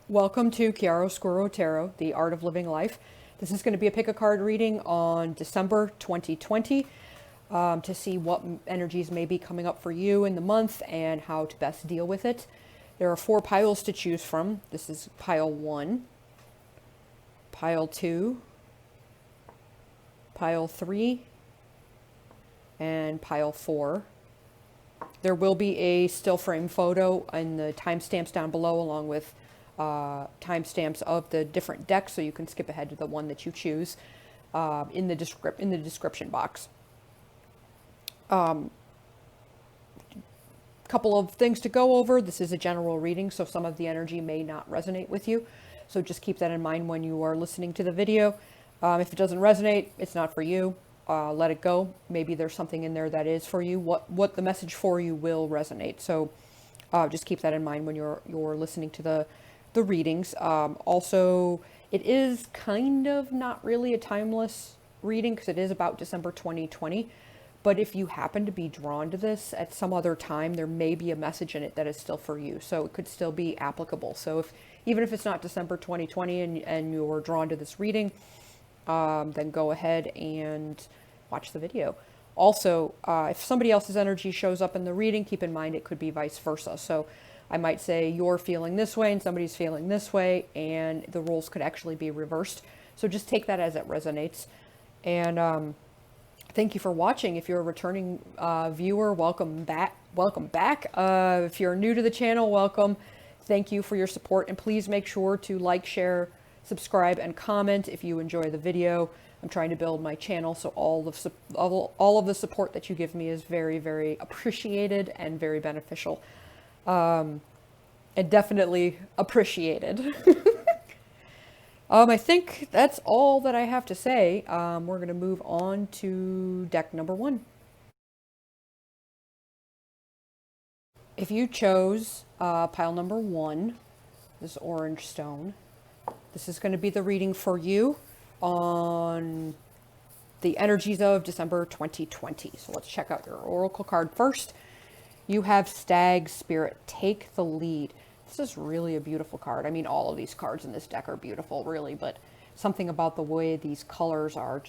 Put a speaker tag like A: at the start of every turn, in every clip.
A: Welcome to Chiaroscuro Tarot, the Art of Living Life. This is going to be a pick-a-card reading on December 2020 to see what energies may be coming up for you in the month and how to best deal with it. There are 4 piles to choose from. This is pile 1, pile 2, pile 3, and pile 4. There will be a still frame photo and the timestamps down below, along with timestamps of the different decks, so you can skip ahead to the one that you choose in the description box. Couple of things to go over. This is a general reading, so some of the energy may not resonate with you. So just keep that in mind when you are listening to the video. If it doesn't resonate, it's not for you. Let it go. Maybe there's something in there that is for you. What the message for you will resonate. So just keep that in mind when you're listening to the readings. Also, it is kind of not really a timeless reading because it is about December 2020. But if you happen to be drawn to this at some other time, there may be a message in it that is still for you. So it could still be applicable. So even if it's not December 2020 and you're drawn to this reading, then go ahead and watch the video. Also, if somebody else's energy shows up in the reading, keep in mind it could be vice versa. So I might say you're feeling this way and somebody's feeling this way, and the roles could actually be reversed. So just take that as it resonates. And thank you for watching. If you're a returning viewer, welcome back. Welcome back. If you're new to the channel, welcome. Thank you for your support, and please make sure to like, share, subscribe, and comment if you enjoy the video. I'm trying to build my channel, so all of the support that you give me is very, very appreciated and very beneficial. And definitely appreciated. I think that's all that I have to say. We're going to move on to deck number 1. If you chose pile number 1, this orange stone, this is going to be the reading for you on the energies of December 2020. So let's check out your oracle card first. You have Stag Spirit, take the lead. This is really a beautiful card. I mean, all of these cards in this deck are beautiful, really, but something about the way these colors are it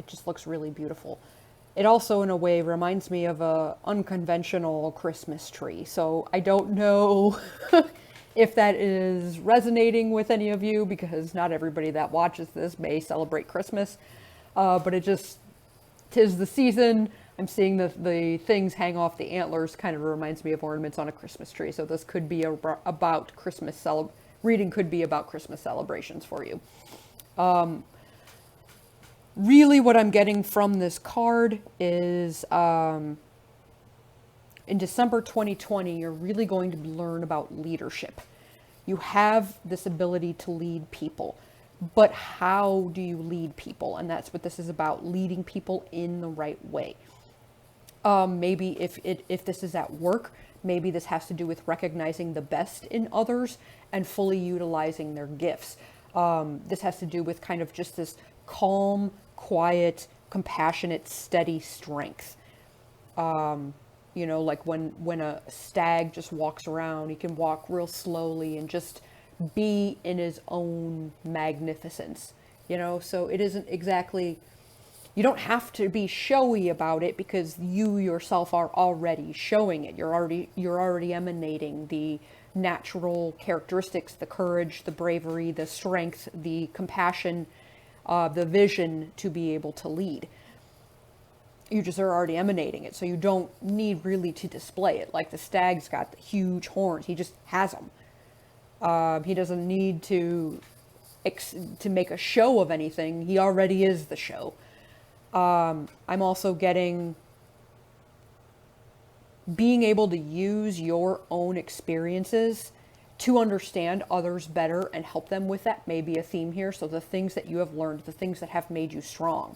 A: just looks really beautiful. It also, in a way, reminds me of a unconventional Christmas tree. So I don't know if that is resonating with any of you, because not everybody that watches this may celebrate Christmas. But it just, 'tis the season. I'm seeing the things hang off the antlers, kind of reminds me of ornaments on a Christmas tree. So this could be about Christmas reading could be about Christmas celebrations for you. Really what I'm getting from this card is in December 2020, you're really going to learn about leadership. You have this ability to lead people, but how do you lead people? And that's what this is about, leading people in the right way. Maybe if this is at work, maybe this has to do with recognizing the best in others and fully utilizing their gifts. This has to do with kind of just this calm, quiet, compassionate, steady strength. You know, like when a stag just walks around, he can walk real slowly and just be in his own magnificence, you know? So it isn't exactly, you don't have to be showy about it, because you yourself are already showing it. You're already emanating the natural characteristics, the courage, the bravery, the strength, the compassion, the vision to be able to lead. You just are already emanating it, so you don't need really to display it. Like the stag's got the huge horns, he just has them. He doesn't need to make a show of anything. He already is the show. I'm also getting being able to use your own experiences to understand others better and help them with that may be a theme here. So the things that you have learned, the things that have made you strong,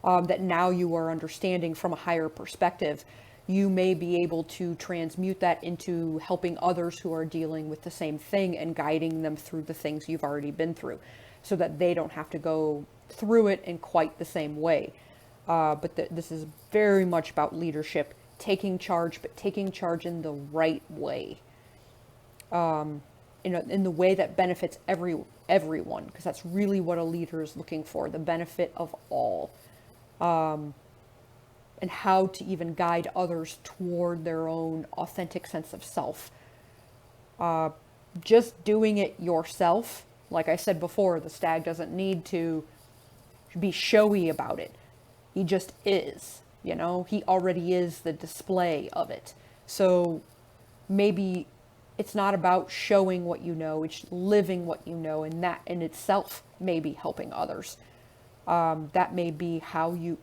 A: that now you are understanding from a higher perspective, you may be able to transmute that into helping others who are dealing with the same thing and guiding them through the things you've already been through, so that they don't have to go through it in quite the same way. But this is very much about leadership, taking charge, but taking charge in the right way. in the way that benefits everyone, because that's really what a leader is looking for, the benefit of all, and how to even guide others toward their own authentic sense of self. Just doing it yourself, like I said before, the stag doesn't need to be showy about it. He just is, he already is the display of it. So maybe it's not about showing what you know, it's living what you know, and that in itself may be helping others. That may be how you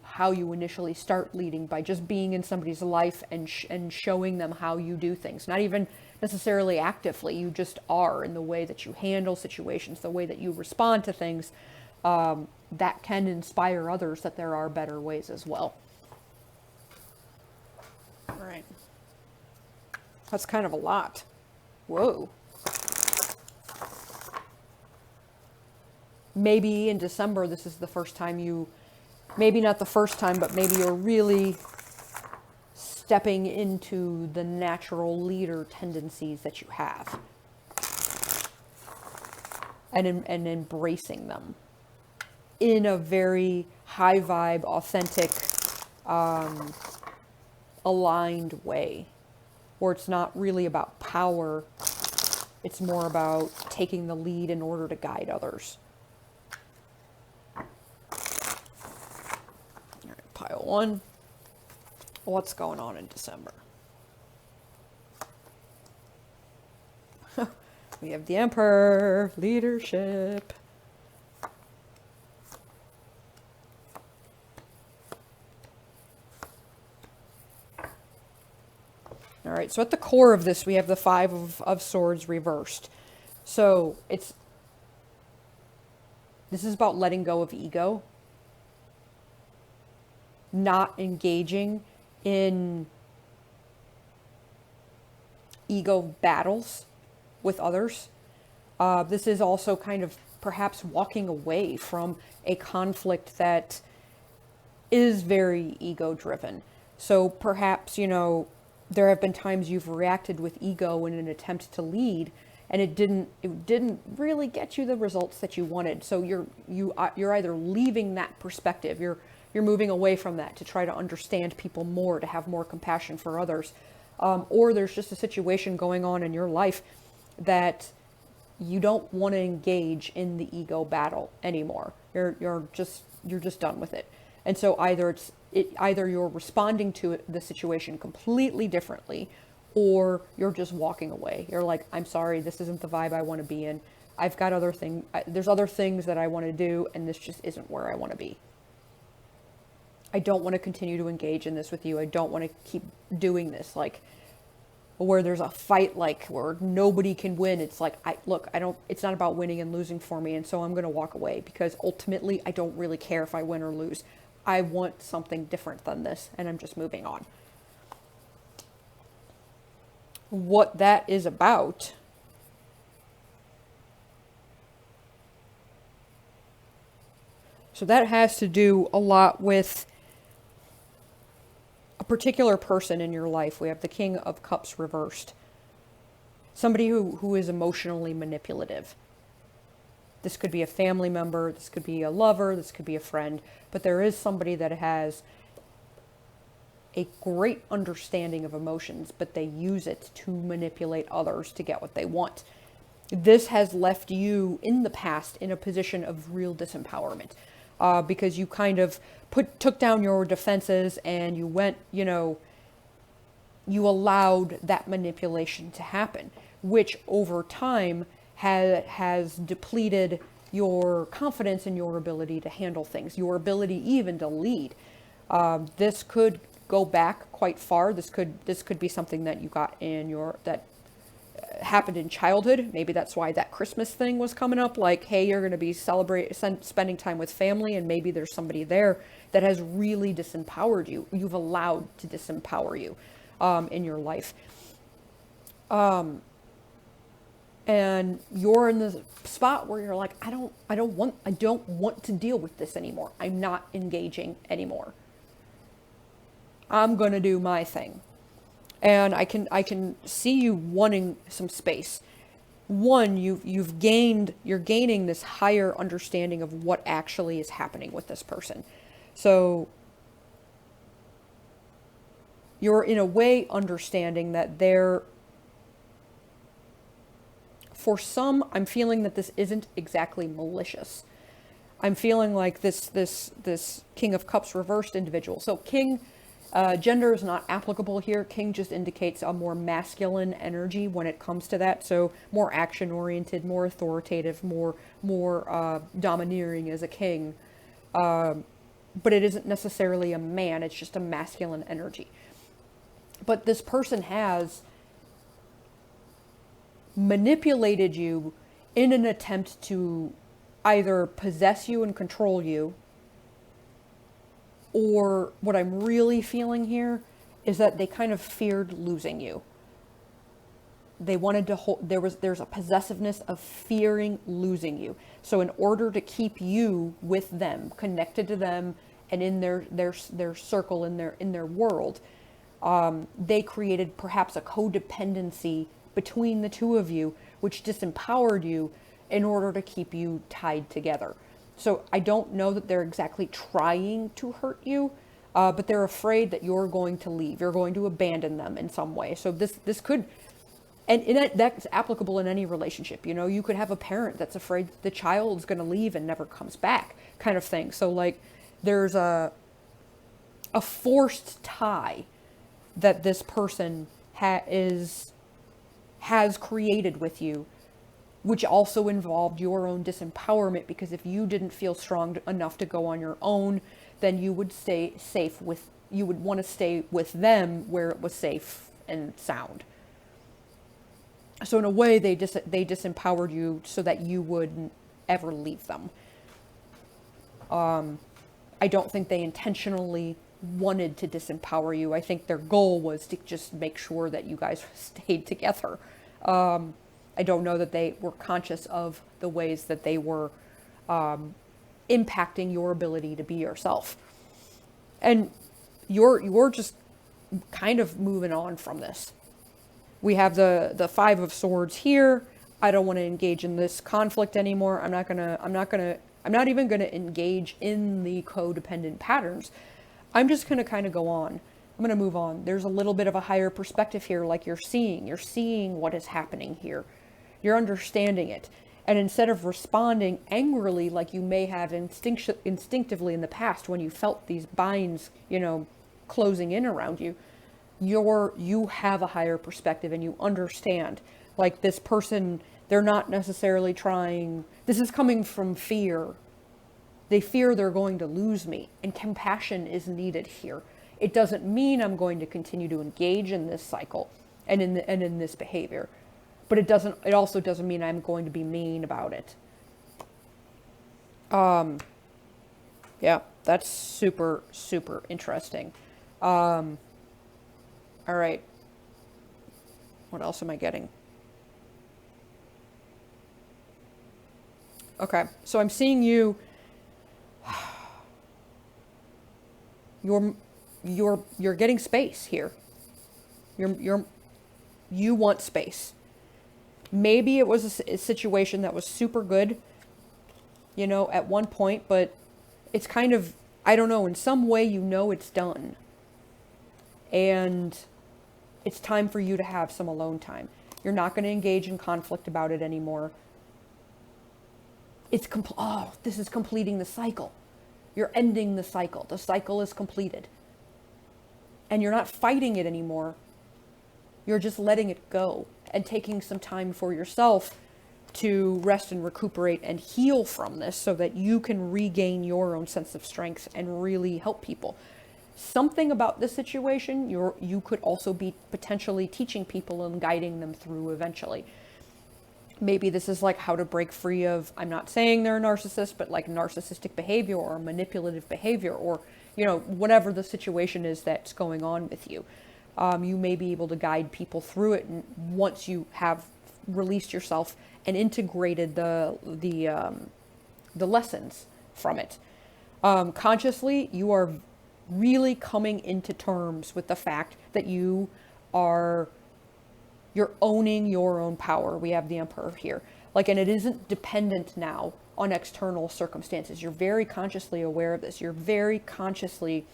A: initially start leading, by just being in somebody's life and showing them how you do things. Not even necessarily actively, you just are, in the way that you handle situations, the way that you respond to things. That can inspire others that there are better ways as well. All right. That's kind of a lot. Whoa. Maybe in December, this is the first time maybe not the first time, but maybe you're really stepping into the natural leader tendencies that you have, and embracing them in a very high vibe, authentic, aligned way, where it's not really about power. It's more about taking the lead in order to guide others. All right, pile one. What's going on in December? We have the Emperor, leadership. All right, so at the core of this, we have the Five of Swords reversed. So this is about letting go of ego, not engaging in ego battles with others. This is also kind of perhaps walking away from a conflict that is very ego-driven. So perhaps, there have been times you've reacted with ego in an attempt to lead, and it didn't really get you the results that you wanted. So you're either leaving that perspective, you're moving away from that to try to understand people more, to have more compassion for others, or there's just a situation going on in your life that you don't want to engage in the ego battle anymore. You're just done with it. And so either you're responding to the situation completely differently, or you're just walking away. You're like, I'm sorry, this isn't the vibe I want to be in. I've got there's other things that I want to do, and this just isn't where I want to be. I don't want to continue to engage in this with you. I don't want to keep doing this, like, where there's a fight, like, where nobody can win. It's like, it's not about winning and losing for me, and so I'm going to walk away, because ultimately I don't really care if I win or lose. I want something different than this, and I'm just moving on. What that is about so that has to do a lot with a particular person in your life. We have the King of Cups reversed. Somebody who is emotionally manipulative. This could be a family member, this could be a lover, this could be a friend, but there is somebody that has a great understanding of emotions, but they use it to manipulate others to get what they want. This has left you in the past in a position of real disempowerment, because you kind of took down your defenses, and you went, you allowed that manipulation to happen, which over time has depleted your confidence in your ability to handle things, your ability even to lead. This could go back quite far. This could be something that you got that happened in childhood. Maybe that's why that Christmas thing was coming up. Like, hey, you're going to be spending time with family, and maybe there's somebody there that has really disempowered you. You've allowed to disempower you in your life. And you're in the spot where you're like, I don't want to deal with this anymore. I'm not engaging anymore. I'm going to do my thing. And I can see you wanting some space. one, you're gaining this higher understanding of what actually is happening with this person. So you're in a way understanding that for some, I'm feeling that this isn't exactly malicious. I'm feeling like this King of Cups reversed individual. So King, gender is not applicable here. King just indicates a more masculine energy when it comes to that. So more action oriented, more authoritative, more domineering as a king. But it isn't necessarily a man. It's just a masculine energy. But this person has manipulated you in an attempt to either possess you and control you, or what I'm really feeling here is that they kind of feared losing you. They wanted to hold, there's a possessiveness of fearing losing you. So in order to keep you with them, connected to them, and in their circle, in their world, they created perhaps a codependency between the two of you, which disempowered you in order to keep you tied together. So I don't know that they're exactly trying to hurt you, but they're afraid that you're going to leave. You're going to abandon them in some way. So this could, and that's applicable in any relationship. You know, you could have a parent that's afraid the child's going to leave and never comes back, kind of thing. So like, there's a forced tie that this person has created with you, which also involved your own disempowerment, because if you didn't feel strong enough to go on your own, then you would you would want to stay with them where it was safe and sound. So in a way, they disempowered you so that you wouldn't ever leave them. I don't think they intentionally wanted to disempower you. I think their goal was to just make sure that you guys stayed together. I don't know that they were conscious of the ways that they were impacting your ability to be yourself. And you're just kind of moving on from this. We have the Five of Swords here. I don't want to engage in this conflict anymore. I'm not even gonna engage in the codependent patterns. I'm just gonna kind of go on. I'm gonna move on. There's a little bit of a higher perspective here, like you're seeing what is happening here. You're understanding it. And instead of responding angrily like you may have instinctively in the past when you felt these binds, closing in around you, you have a higher perspective and you understand. Like this person, they're not necessarily trying, this is coming from fear. They fear they're going to lose me, and compassion is needed here. It doesn't mean I'm going to continue to engage in this cycle and in this behavior. But it also doesn't mean I'm going to be mean about it. Yeah, that's super, super interesting. All right. What else am I getting? Okay, so I'm seeing you. You're getting space here. You want space. Maybe it was a situation that was super good, at one point, but it's kind of, I don't know, in some way it's done. And it's time for you to have some alone time. You're not going to engage in conflict about it anymore. This is completing the cycle. You're ending the cycle. The cycle is completed. And you're not fighting it anymore. You're just letting it go and taking some time for yourself to rest and recuperate and heal from this so that you can regain your own sense of strength and really help people. Something about this situation, you could also be potentially teaching people and guiding them through eventually. Maybe this is like how to break free of, I'm not saying they're a narcissist, but like narcissistic behavior or manipulative behavior or, whatever the situation is that's going on with you. You may be able to guide people through it, and once you have released yourself and integrated the lessons from it. Consciously, you are really coming into terms with the fact that you are You're owning your own power. We have the Emperor here. Like, and it isn't dependent now on external circumstances. You're very consciously aware of this. You're very consciously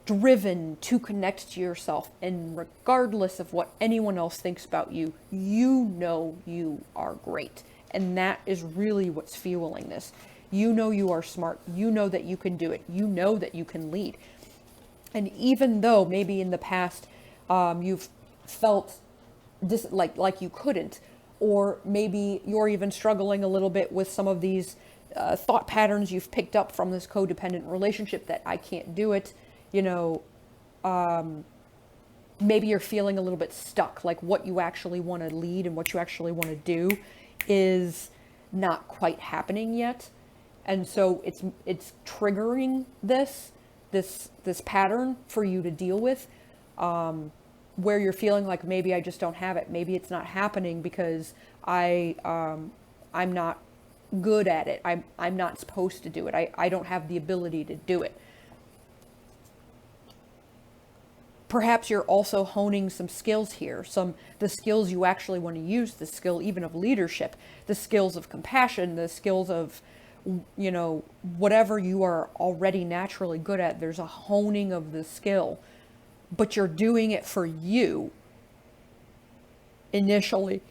A: driven to connect to yourself. And regardless of what anyone else thinks about you, you know you are great. And that is really what's fueling this. You know you are smart. You know that you can do it. You know that you can lead. And even though maybe in the past you've felt like you couldn't, or maybe you're even struggling a little bit with some of these thought patterns you've picked up from this codependent relationship that I can't do it, you know, maybe you're feeling a little bit stuck, like what you actually want to lead and what you actually want to do is not quite happening yet. And so it's triggering this pattern for you to deal with, where you're feeling like maybe I just don't have it. Maybe it's not happening because I'm not good at it. I'm not supposed to do it. I don't have the ability to do it. Perhaps you're also honing some skills here, the skills you actually want to use, the skill even of leadership, the skills of compassion, the skills of, you know, whatever you are already naturally good at. There's a honing of the skill, but you're doing it for you initially,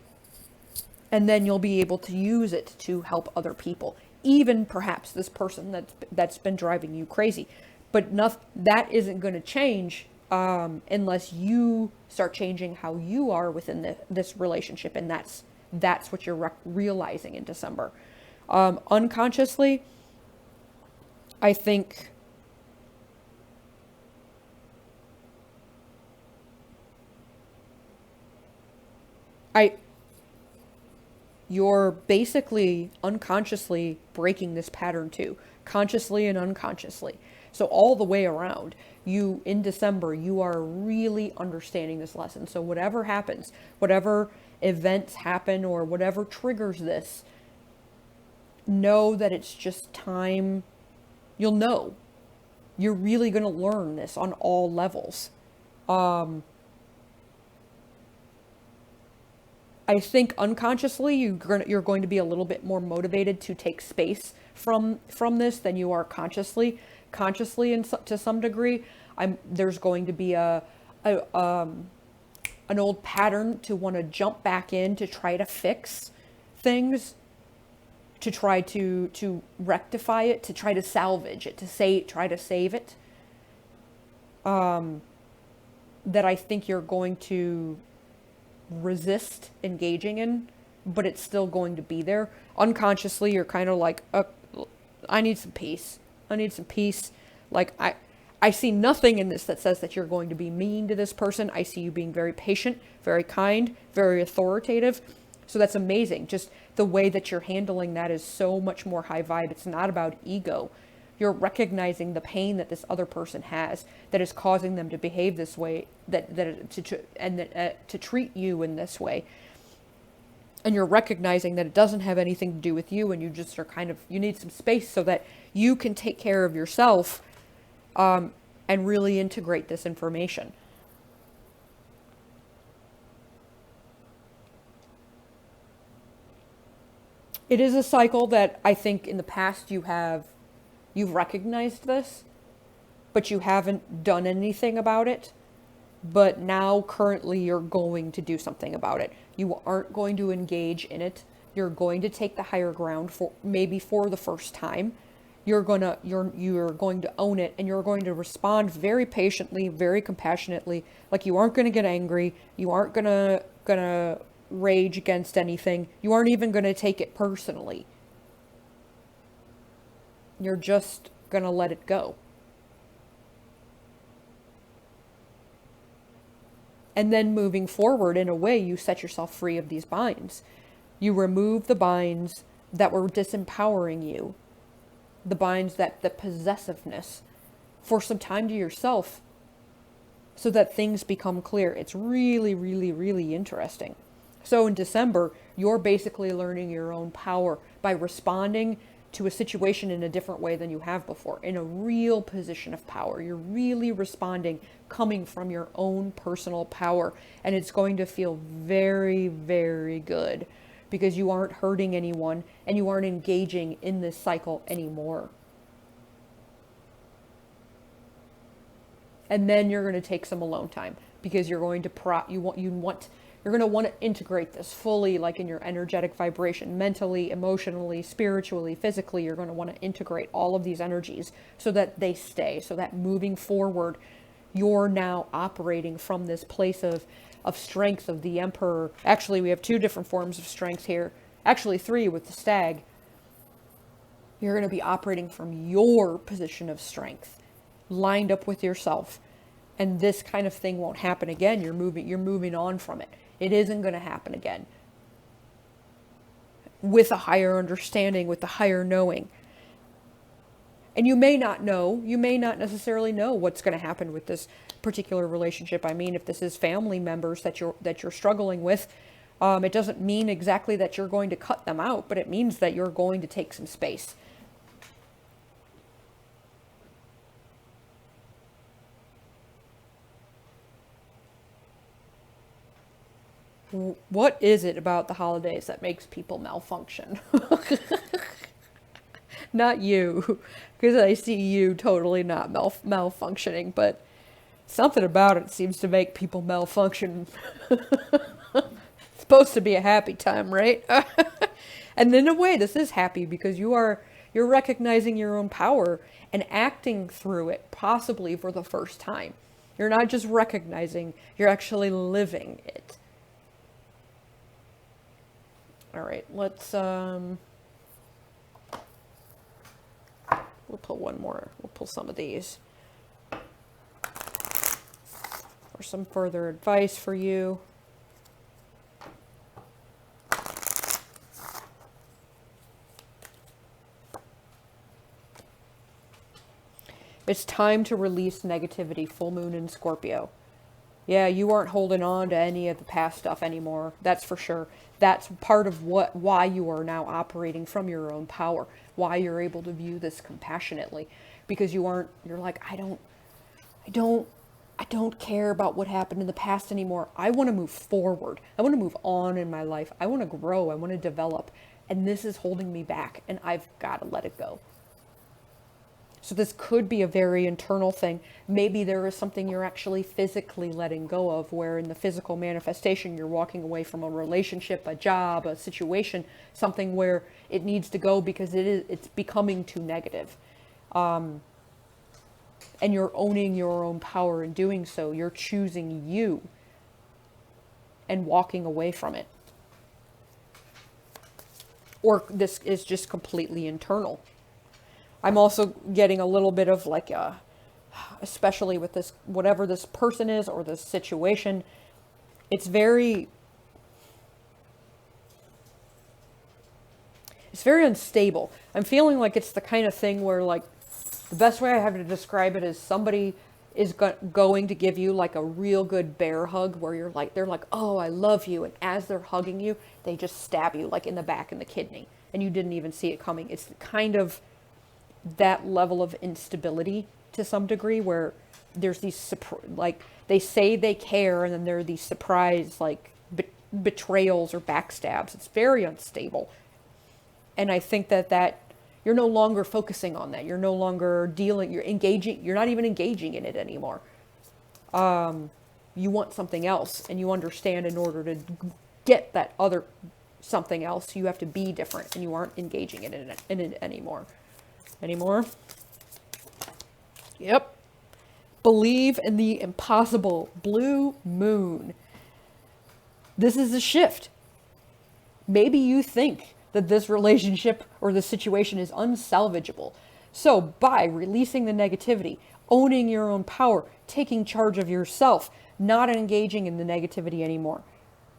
A: and then you'll be able to use it to help other people, even perhaps this person that's been driving you crazy. But that isn't going to change unless you start changing how you are within this relationship, and that's what you're realizing in December. Unconsciously, I think you're basically unconsciously breaking this pattern too, consciously and unconsciously. So all the way around, you in December, you are really understanding this lesson. So whatever happens, whatever events happen, or whatever triggers this, know that it's just time. You'll know. You're really going to learn this on all levels. I think unconsciously you're going to be a little bit more motivated to take space from this than you are consciously. Consciously, to some degree, there's going to be an old pattern to want to jump back in to try to fix things, to try to rectify it, to try to salvage it, try to save it. That I think you're going to resist engaging in, but it's still going to be there. Unconsciously, you're kind of like, I need some peace. I need some peace. Like, I see nothing in this that says that you're going to be mean to this person. I see you being very patient, very kind, very authoritative. So that's amazing. Just the way that you're handling that is so much more high vibe. It's not about ego. You're recognizing the pain that this other person has that is causing them to behave this way, to treat you in this way. And you're recognizing that it doesn't have anything to do with you, and you just are you need some space so that you can take care of yourself, and really integrate this information. It is a cycle that I think in the past you've recognized this, but you haven't done anything about it. But now currently you're going to do something about it. You aren't going to engage in it. You're going to take the higher ground for the first time. You're going to own it, and you're going to respond very patiently, very compassionately. Like, you aren't going to get angry. You aren't going to rage against anything. You aren't even going to take it personally. You're just going to let it go. And then moving forward, in a way, you set yourself free of these binds. You remove the binds that were disempowering you, the binds the possessiveness, for some time to yourself, so that things become clear. It's really, really, really interesting. So in December, you're basically learning your own power by responding to a situation in a different way than you have before, in a real position of power. You're really responding coming from your own personal power, and it's going to feel very, very good because you aren't hurting anyone and you aren't engaging in this cycle anymore. And then you're going to take some alone time because you're going to you're going to want to integrate this fully, like in your energetic vibration, mentally, emotionally, spiritually, physically. You're going to want to integrate all of these energies so that they stay, so that moving forward, you're now operating from this place of strength of the Emperor. Actually, we have two different forms of strength here. Actually, three with the Stag. You're going to be operating from your position of strength, lined up with yourself. And this kind of thing won't happen again. You're moving on from it. It isn't going to happen again. With a higher understanding, with the higher knowing. And you may not necessarily know what's going to happen with this particular relationship. I mean, if this is family members that you're struggling with, it doesn't mean exactly that you're going to cut them out, but it means that you're going to take some space. What is it about the holidays that makes people malfunction? Not you, because I see you totally not malfunctioning, but something about it seems to make people malfunction. It's supposed to be a happy time, right? And in a way, this is happy because you're recognizing your own power and acting through it, possibly for the first time. You're not just recognizing, you're actually living it. All right, let's, we'll pull one more. We'll pull some of these for some further advice for you. It's time to release negativity, full moon in Scorpio. Yeah, you aren't holding on to any of the past stuff anymore. That's for sure. That's part of why you are now operating from your own power, why you're able to view this compassionately, because you're like, I don't care about what happened in the past anymore. I want to move forward. I want to move on in my life. I want to grow. I want to develop. And this is holding me back, and I've got to let it go. So this could be a very internal thing. Maybe there is something you're actually physically letting go of, where in the physical manifestation, you're walking away from a relationship, a job, a situation, something where it needs to go because it's becoming too negative. And you're owning your own power in doing so. You're choosing you and walking away from it. Or this is just completely internal. I'm also getting a little bit of like especially with this, whatever this person is or this situation, it's very unstable. I'm feeling like it's the kind of thing where, like, the best way I have to describe it is somebody is going to give you like a real good bear hug where they're like, oh, I love you. And as they're hugging you, they just stab you like in the back in the kidney and you didn't even see it coming. It's kind of that level of instability to some degree where there's these, like, they say they care and then there are these surprise, like, betrayals or backstabs. It's very unstable. And I think that you're no longer focusing on that. You're no longer you're not even engaging in it anymore. You want something else, and you understand in order to get that other something else, you have to be different, and you aren't engaging in it anymore. Yep. Believe in the impossible. Blue moon. This is a shift. Maybe you think that this relationship or the situation is unsalvageable. So by releasing the negativity, owning your own power, taking charge of yourself, not engaging in the negativity anymore,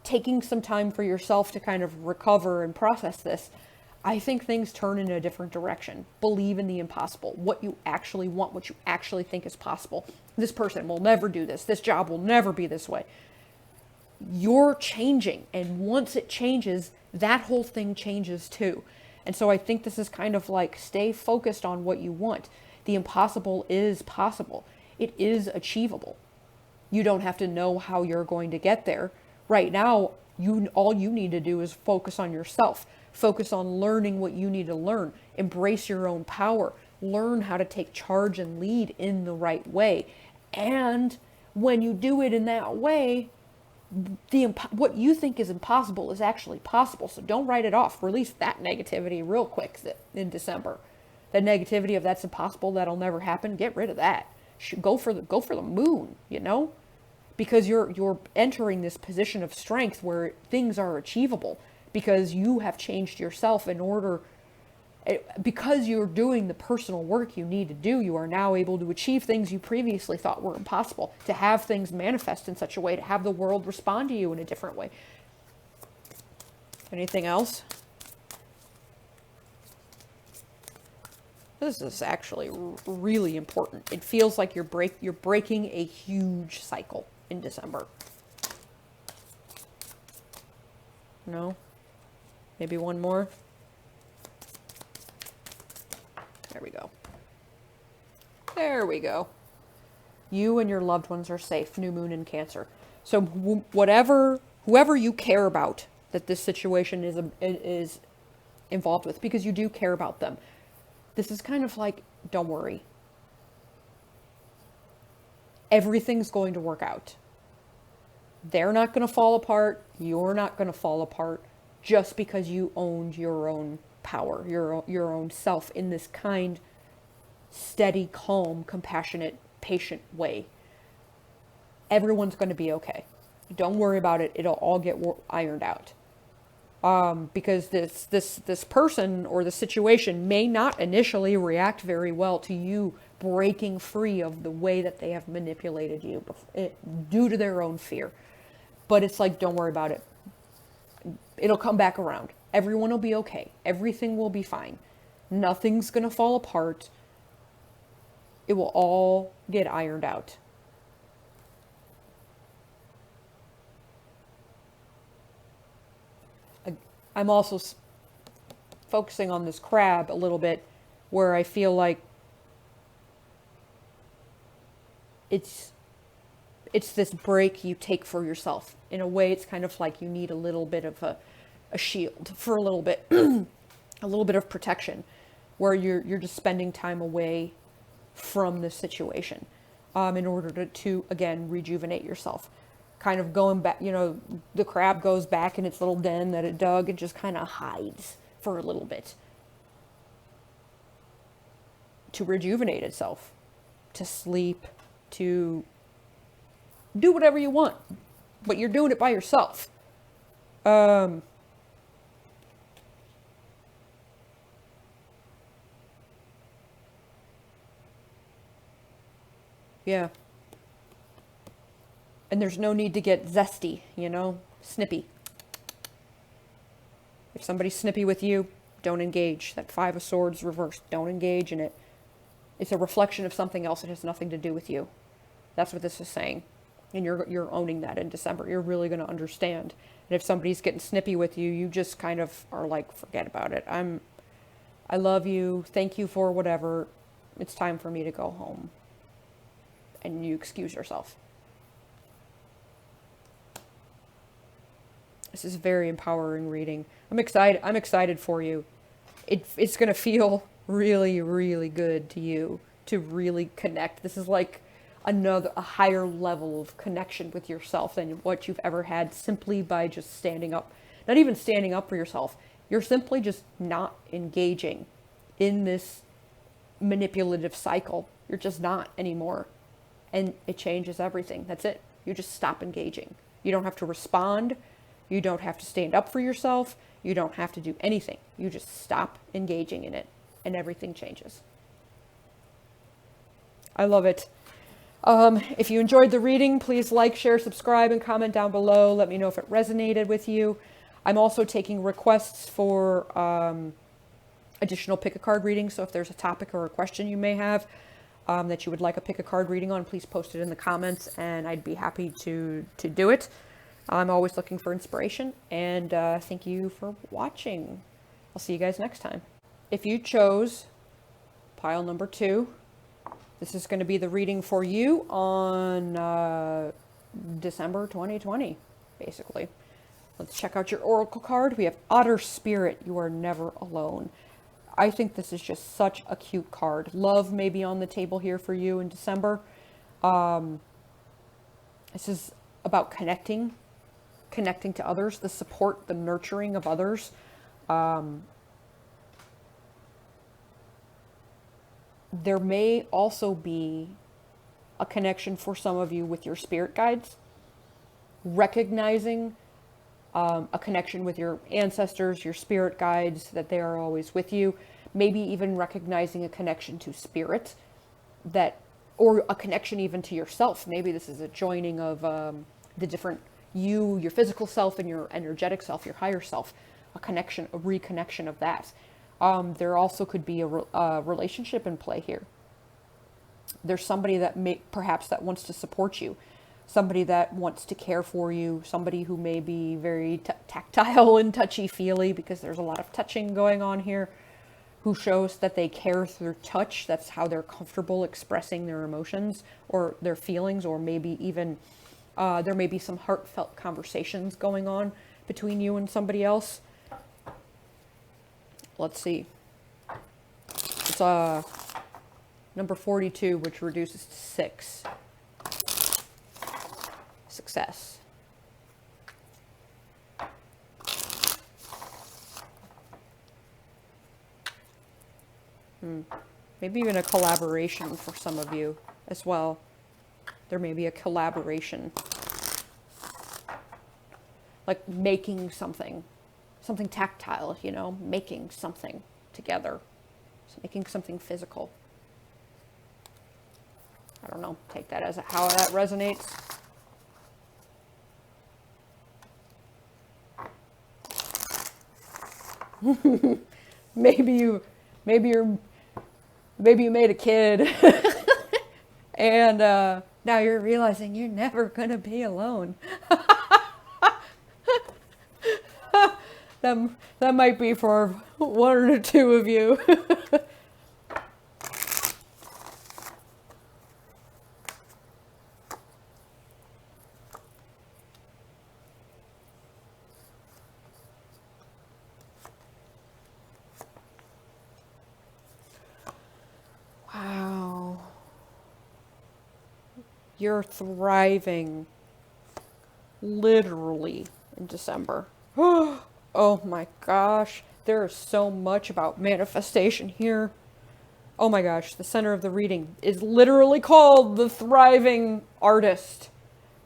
A: taking some time for yourself to kind of recover and process this, I think things turn in a different direction. Believe in the impossible, what you actually want, what you actually think is possible. This person will never do this. This job will never be this way. You're changing, and once it changes, that whole thing changes too. And so I think this is kind of like, stay focused on what you want. The impossible is possible. It is achievable. You don't have to know how you're going to get there. Right now, all you need to do is focus on yourself. Focus on learning what you need to learn. Embrace your own power. Learn how to take charge and lead in the right way. And when you do it in that way, what you think is impossible is actually possible. So don't write it off. Release that negativity real quick in December. That negativity of that's impossible, that'll never happen. Get rid of that. Go for the moon, you know? Because you're entering this position of strength where things are achievable, because you have changed yourself because you're doing the personal work you need to do. You are now able to achieve things you previously thought were impossible, to have things manifest in such a way, to have the world respond to you in a different way. Anything else? This is actually really important. It feels like you're breaking a huge cycle in December. No? Maybe one more? There we go. There we go. You and your loved ones are safe. New moon in Cancer. So whoever you care about that this situation is involved with, because you do care about them, this is kind of like, don't worry. Everything's going to work out. They're not going to fall apart. You're not going to fall apart just because you owned your own power, your own self in this kind, steady, calm, compassionate, patient way. Everyone's going to be okay. Don't worry about it. It'll all get ironed out. Because this person or the situation may not initially react very well to you breaking free of the way that they have manipulated you due to their own fear. But it's like, don't worry about it. It'll come back around. Everyone will be okay. Everything will be fine. Nothing's going to fall apart. It will all get ironed out. I'm also focusing on this crab a little bit, where I feel like it's this break you take for yourself. In a way, it's kind of like you need a little bit of a shield for a little bit, a little bit of protection, where you're just spending time away from the situation in order to again rejuvenate yourself. Kind of going back, the crab goes back in its little den that it dug and just kind of hides for a little bit to rejuvenate itself, to sleep, to do whatever you want, but you're doing it by yourself. Yeah. And there's no need to get zesty, snippy. If somebody's snippy with you, don't engage. That 5 of Swords reversed. Don't engage in it. It's a reflection of something else. It has nothing to do with you. That's what this is saying. And you're owning that in December. You're really going to understand. And if somebody's getting snippy with you, you just kind of are like, forget about it. I love you. Thank you for whatever. It's time for me to go home. And you excuse yourself. This is a very empowering reading. I'm excited for you. It's going to feel really, really good to you to really connect. This is like a higher level of connection with yourself than what you've ever had, simply by just standing up. Not even standing up for yourself. You're simply just not engaging in this manipulative cycle. You're just not anymore. And it changes everything. That's it. You just stop engaging. You don't have to respond. You don't have to stand up for yourself. You don't have to do anything. You just stop engaging in it, and everything changes. I love it. If you enjoyed the reading, please like, share, subscribe, and comment down below. Let me know if it resonated with you. I'm also taking requests for additional pick-a-card readings. So if there's a topic or a question you may have that you would like a pick-a-card reading on, please post it in the comments, and I'd be happy to do it. I'm always looking for inspiration, and thank you for watching. I'll see you guys next time. If you chose pile number 2, this is going to be the reading for you on December 2020, basically. Let's check out your oracle card. We have Otter Spirit. You are never alone. I think this is just such a cute card. Love may be on the table here for you in December. This is about connecting to others, the support, the nurturing of others. There may also be a connection for some of you with your spirit guides, recognizing a connection with your ancestors, your spirit guides, that they are always with you. Maybe even recognizing a connection to spirit, or a connection even to yourself. Maybe this is a joining of the different you, your physical self and your energetic self, your higher self, a connection, a reconnection of that. There also could be a relationship in play here. There's somebody that perhaps that wants to support you, somebody that wants to care for you, somebody who may be very tactile and touchy-feely, because there's a lot of touching going on here, who shows that they care through touch. That's how they're comfortable expressing their emotions or their feelings, or maybe even there may be some heartfelt conversations going on between you and somebody else. Let's see. It's number 42, which reduces to 6. Success. Maybe even a collaboration for some of you as well. There may be a collaboration. Like making something tactile, you know, making something together. So making something physical. I don't know, take that as how that resonates. Maybe you made a kid and now you're realizing you're never gonna be alone. That might be for one or two of you. Wow. You're thriving literally in December. Oh my gosh, there is so much about manifestation here. Oh my gosh, the center of the reading is literally called the Thriving Artist.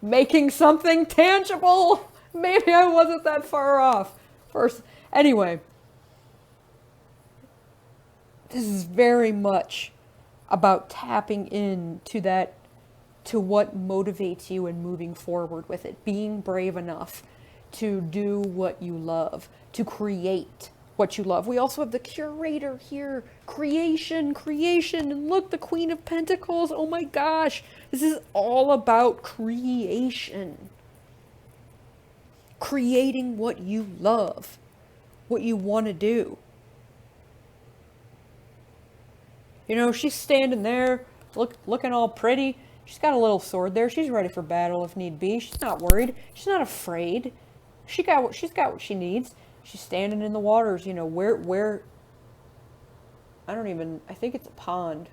A: Making something tangible. Maybe I wasn't that far off. Anyway, this is very much about tapping into that, to what motivates you and moving forward with it. Being brave enough to do what you love, to create what you love. We also have the curator here. Creation. And look, the Queen of Pentacles. Oh my gosh. This is all about creation. Creating what you love, what you want to do. You know, she's standing there, looking all pretty. She's got a little sword there. She's ready for battle if need be. She's not worried. She's not afraid. She's got what she needs. She's standing in the waters, you know, where I think it's a pond.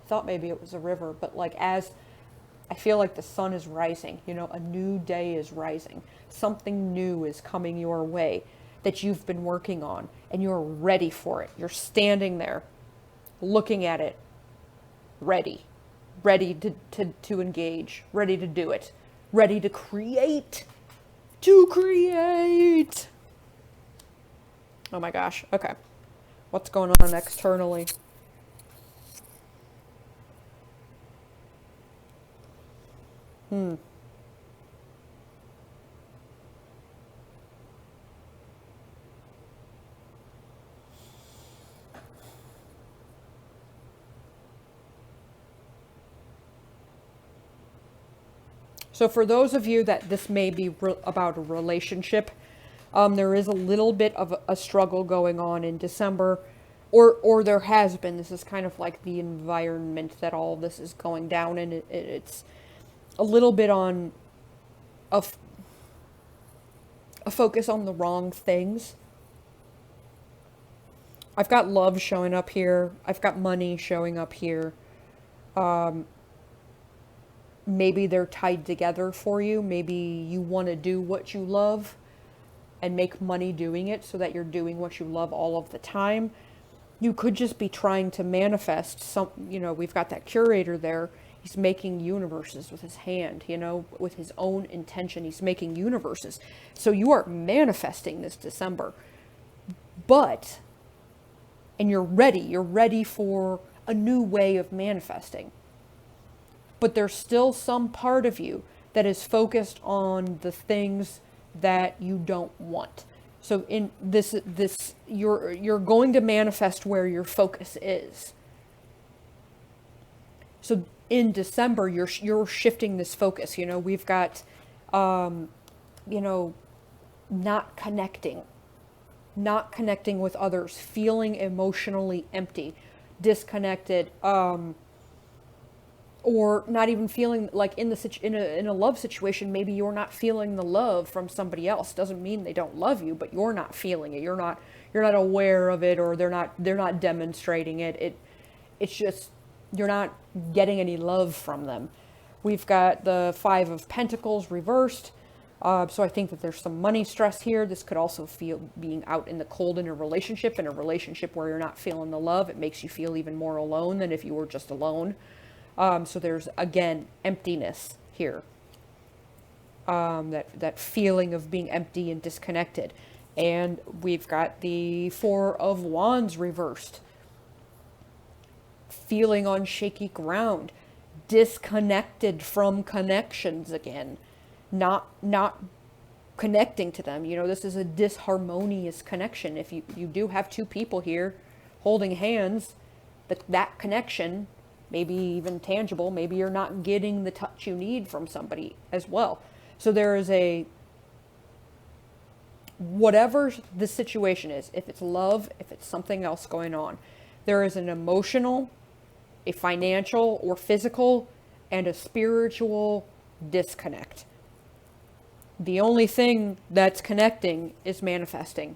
A: I thought maybe it was a river, but like, as I feel like the sun is rising, you know, a new day is rising. Something new is coming your way that you've been working on, and you're ready for it. You're standing there looking at it, ready to engage, ready to do it, ready to create. Oh my gosh. Okay. What's going on externally? So for those of you that this may be about a relationship, There is a little bit of a struggle going on in December, or there has been. This is kind of like the environment that all this is going down in. It's a little bit on a focus on the wrong things. I've got love showing up here. I've got money showing up here. Maybe they're tied together for you. Maybe you want to do what you love and make money doing it so that you're doing what you love all of the time. You could just be trying to manifest some, we've got that curator there. He's making universes with his hand, with his own intention. He's making universes. So you are manifesting this December. And you're ready for a new way of manifesting. But there's still some part of you that is focused on the things that you don't want. So in this you're going to manifest where your focus is. So in December, you're shifting this focus. We've got, not connecting with others, feeling emotionally empty, disconnected, or not even feeling like in a love situation. Maybe you're not feeling the love from somebody else. Doesn't mean they don't love you, but you're not feeling it. You're not aware of it, or they're not demonstrating it. It's just you're not getting any love from them. We've got the Five of Pentacles reversed. So I think that there's some money stress here. This could also feel being out in the cold in a relationship where you're not feeling the love. It makes you feel even more alone than if you were just alone. So there's, again, emptiness here. That feeling of being empty and disconnected. And we've got the Four of Wands reversed. Feeling on shaky ground. Disconnected from connections again. Not connecting to them. This is a disharmonious connection. If you do have two people here holding hands, that connection, maybe even tangible, maybe you're not getting the touch you need from somebody as well. So there is whatever the situation is, if it's love, if it's something else going on, there is an emotional, a financial or physical, and a spiritual disconnect. The only thing that's connecting is manifesting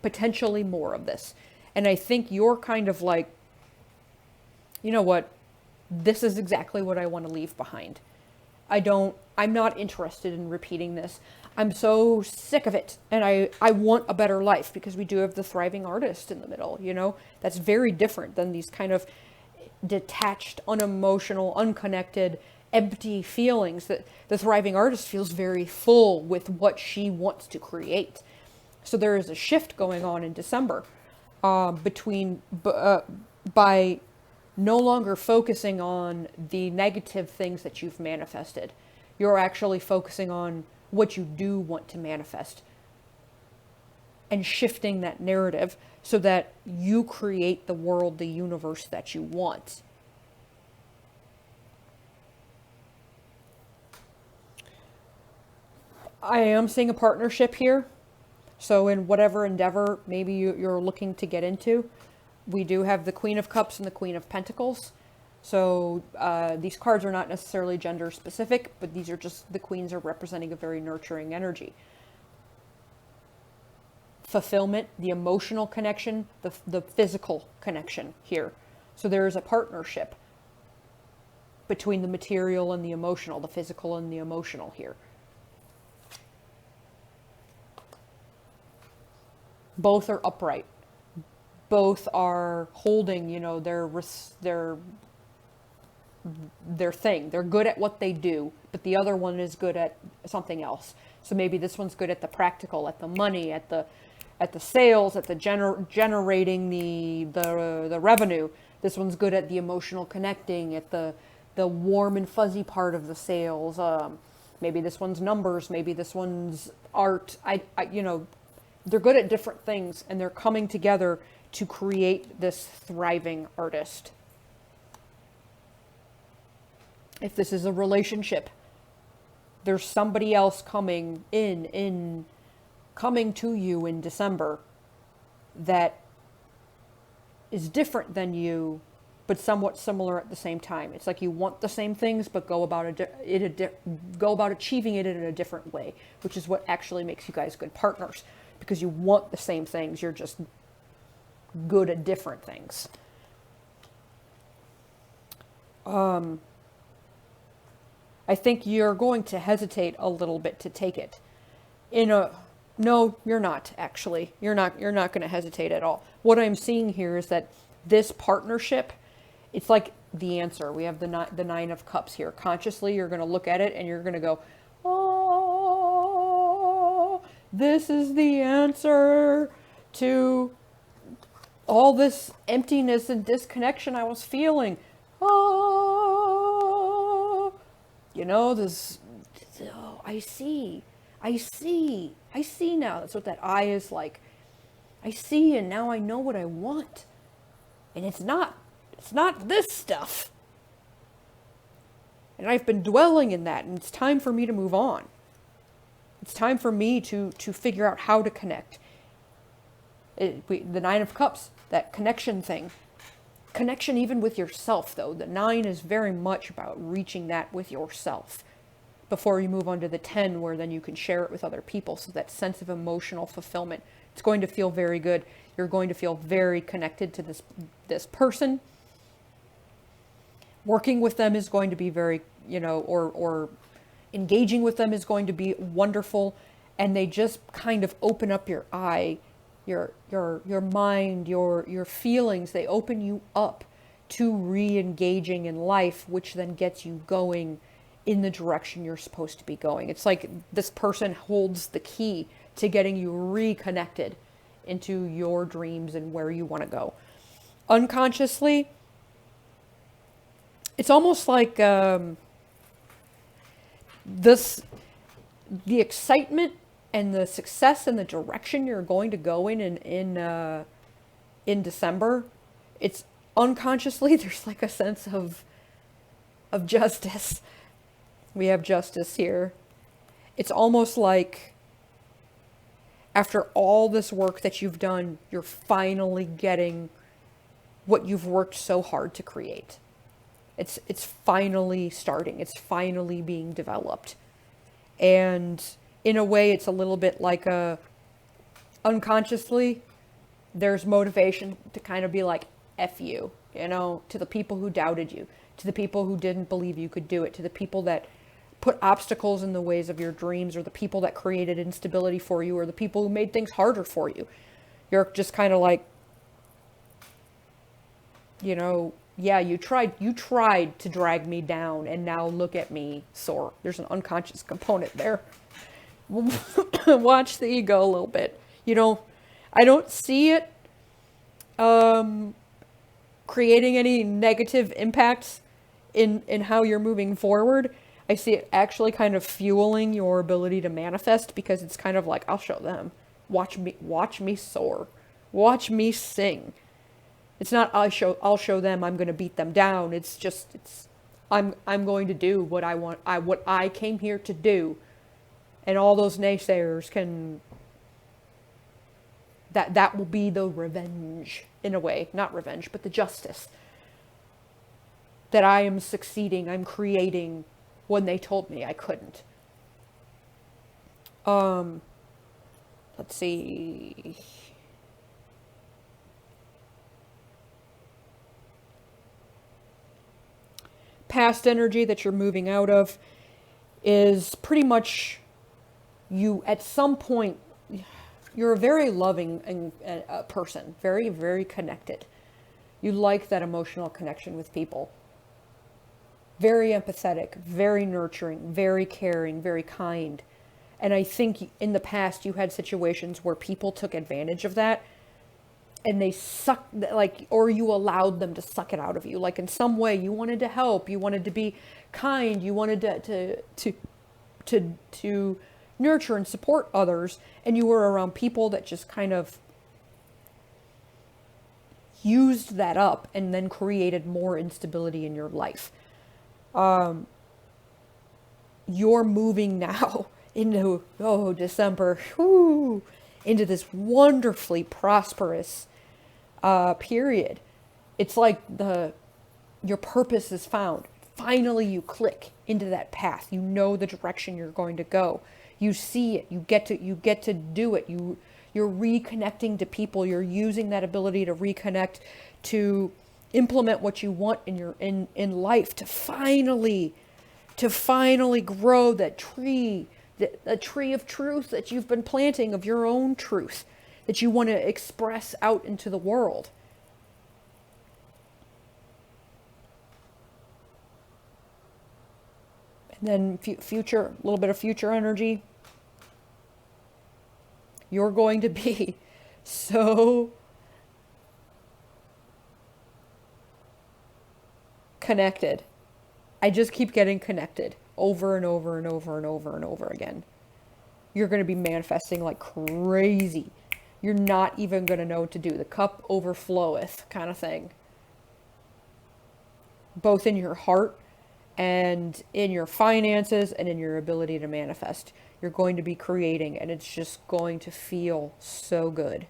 A: potentially more of this. And I think you're kind of like, you know what, this is exactly what I want to leave behind. I'm not interested in repeating this. I'm so sick of it. And I want a better life, because we do have the thriving artist in the middle, that's very different than these kind of detached, unemotional, unconnected, empty feelings. That the thriving artist feels very full with what she wants to create. So there is a shift going on in December by no longer focusing on the negative things that you've manifested. You're actually focusing on what you do want to manifest and shifting that narrative so that you create the world, the universe that you want. I am seeing a partnership here. So in whatever endeavor maybe you're looking to get into, we do have the Queen of Cups and the Queen of Pentacles. So these cards are not necessarily gender specific, but these are just, the queens are representing a very nurturing energy. Fulfillment, the emotional connection, the physical connection here. So there is a partnership between the material and the emotional, the physical and the emotional here. Both are upright. Both are holding, their thing. They're good at what they do, but the other one is good at something else. So maybe this one's good at the practical, at the money, at the sales, at the generating the revenue. This one's good at the emotional connecting, at the warm and fuzzy part of the sales. Maybe this one's numbers. Maybe this one's art. They're good at different things, and they're coming together to create this thriving artist. If this is a relationship, there's somebody else coming to you in December that is different than you, but somewhat similar at the same time. It's like you want the same things, but go about achieving it in a different way, which is what actually makes you guys good partners, because you want the same things. You're just good at different things. I think you're going to hesitate a little bit to take it. No, you're not, actually. You're not going to hesitate at all. What I'm seeing here is that this partnership, it's like the answer. We have the Nine of Cups here. Consciously, you're going to look at it and you're going to go, oh, this is the answer to all this emptiness and disconnection I was feeling. Oh, this, oh, I see now. That's what that eye is like. I see, and now I know what I want. And it's not this stuff. And I've been dwelling in that, and it's time for me to move on. It's time for me to figure out how to connect. The Nine of Cups, that connection thing. Connection even with yourself, though. The 9 is very much about reaching that with yourself before you move on to the 10, where then you can share it with other people. So that sense of emotional fulfillment, it's going to feel very good. You're going to feel very connected to this person. Working with them is going to be very, or engaging with them is going to be wonderful. And they just kind of open up your eye, your mind, your feelings. They open you up to re-engaging in life, which then gets you going in the direction you're supposed to be going. It's like this person holds the key to getting you reconnected into your dreams and where you want to go. Unconsciously, it's almost like the excitement and the success and the direction you're going to go in December. It's unconsciously, there's like a sense of justice. We have justice here. It's almost like after all this work that you've done, you're finally getting what you've worked so hard to create. It's finally starting. It's finally being developed. And in a way, it's a little bit like unconsciously, there's motivation to kind of be like, F you, to the people who doubted you, to the people who didn't believe you could do it, to the people that put obstacles in the ways of your dreams, or the people that created instability for you, or the people who made things harder for you. You're just kind of like, yeah, you tried to drag me down, and now look at me soar. There's an unconscious component there. Watch the ego a little bit. I don't see it creating any negative impacts in how you're moving forward. I see it actually kind of fueling your ability to manifest, because it's kind of like, I'll show them. Watch me soar. Watch me sing. It's not I'll show them, I'm going to beat them down. It's I'm going to do what I want, what I came here to do. And all those naysayers that will be the revenge, in a way. Not revenge, but the justice. That I am succeeding, I'm creating when they told me I couldn't. Let's see. Past energy that you're moving out of is pretty much you at some point. You're a very loving person, very, very connected. You like that emotional connection with people. Very empathetic, very nurturing, very caring, very kind. And I think in the past you had situations where people took advantage of that, and they sucked, or you allowed them to suck it out of you. Like in some way you wanted to help, you wanted to be kind, you wanted to nurture and support others, and you were around people that just kind of used that up and then created more instability in your life. you're moving now into, oh, December, whoo, into this wonderfully prosperous period. It's like your purpose is found. Finally, you click into that path. You know the direction you're going to go. You see it. You get to do it. You're reconnecting to people. You're using that ability to reconnect, to implement what you want in life, to finally grow that tree, the tree of truth that you've been planting, of your own truth that you want to express out into the world. And then future, a little bit of future energy. You're going to be so connected. I just keep getting connected over and over and over and over and over again. You're going to be manifesting like crazy. You're not even going to know what to do. The cup overfloweth kind of thing. Both in your heart and in your finances and in your ability to manifest. You're going to be creating, and it's just going to feel so good.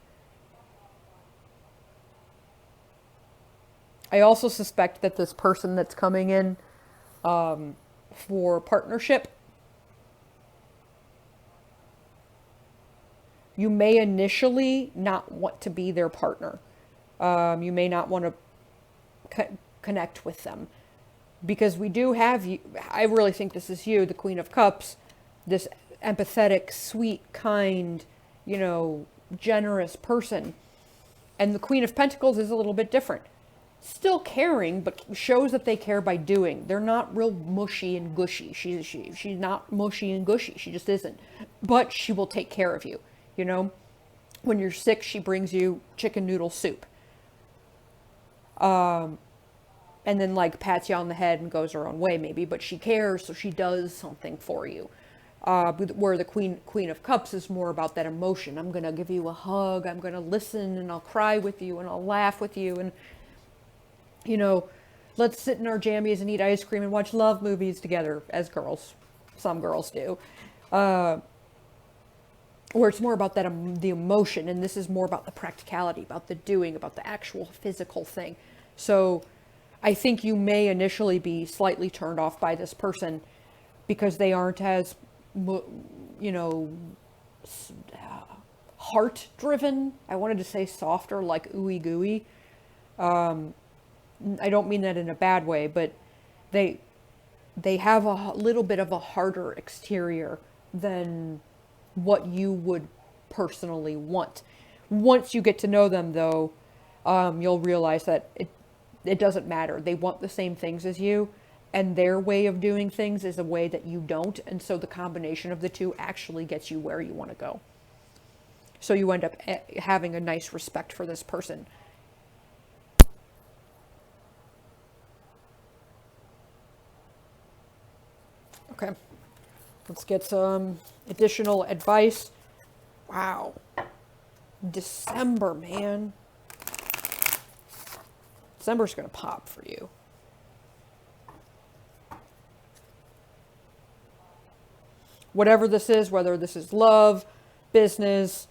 A: I also suspect that this person that's coming in for partnership, you may initially not want to be their partner. You may not want to connect with them. Because we do have you, I really think this is you, the Queen of Cups, this empathetic, sweet, kind, generous person. And the Queen of Pentacles is a little bit different. Still caring, but shows that they care by doing. They're not real mushy and gushy. She's not mushy and gushy. She just isn't. But she will take care of you. When you're sick, she brings you chicken noodle soup. And then pats you on the head and goes her own way maybe, but she cares, so she does something for you. Where the Queen of Cups is more about that emotion. I'm going to give you a hug, I'm going to listen, and I'll cry with you, and I'll laugh with you, and, let's sit in our jammies and eat ice cream and watch love movies together, as some girls do. Where it's more about the emotion, and this is more about the practicality, about the doing, about the actual physical thing. So I think you may initially be slightly turned off by this person because they aren't as, heart-driven. I wanted to say softer, like ooey gooey. I don't mean that in a bad way, but they have a little bit of a harder exterior than what you would personally want. Once you get to know them, though, you'll realize that it doesn't matter. They want the same things as you, and their way of doing things is a way that you don't, and so the combination of the two actually gets you where you want to go. So you end up having a nice respect for this person. Okay, let's get some additional advice. Wow. December, man. December's going to pop for you. Whatever this is, whether this is love, business,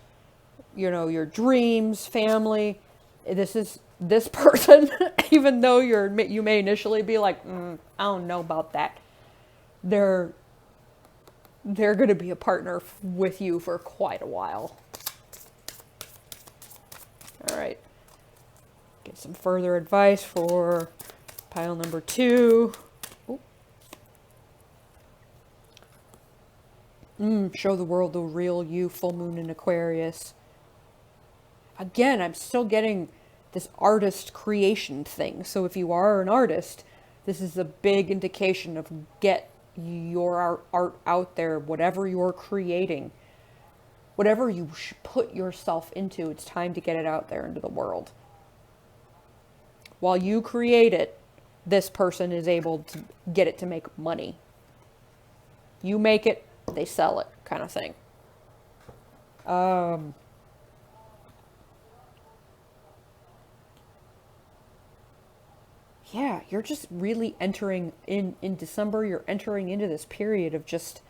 A: your dreams, family, this person, even though you may initially be like, I don't know about that. They're going to be a partner with you for quite a while. All right. Get some further advice for pile number 2. Show the world the real you, full moon in Aquarius. Again, I'm still getting this artist creation thing. So if you are an artist, this is a big indication of get your art out there, whatever you're creating. Whatever you put yourself into, it's time to get it out there into the world. While you create it, this person is able to get it to make money. You make it, they sell it, kind of thing. yeah, you're just really entering in December, you're entering into this period of just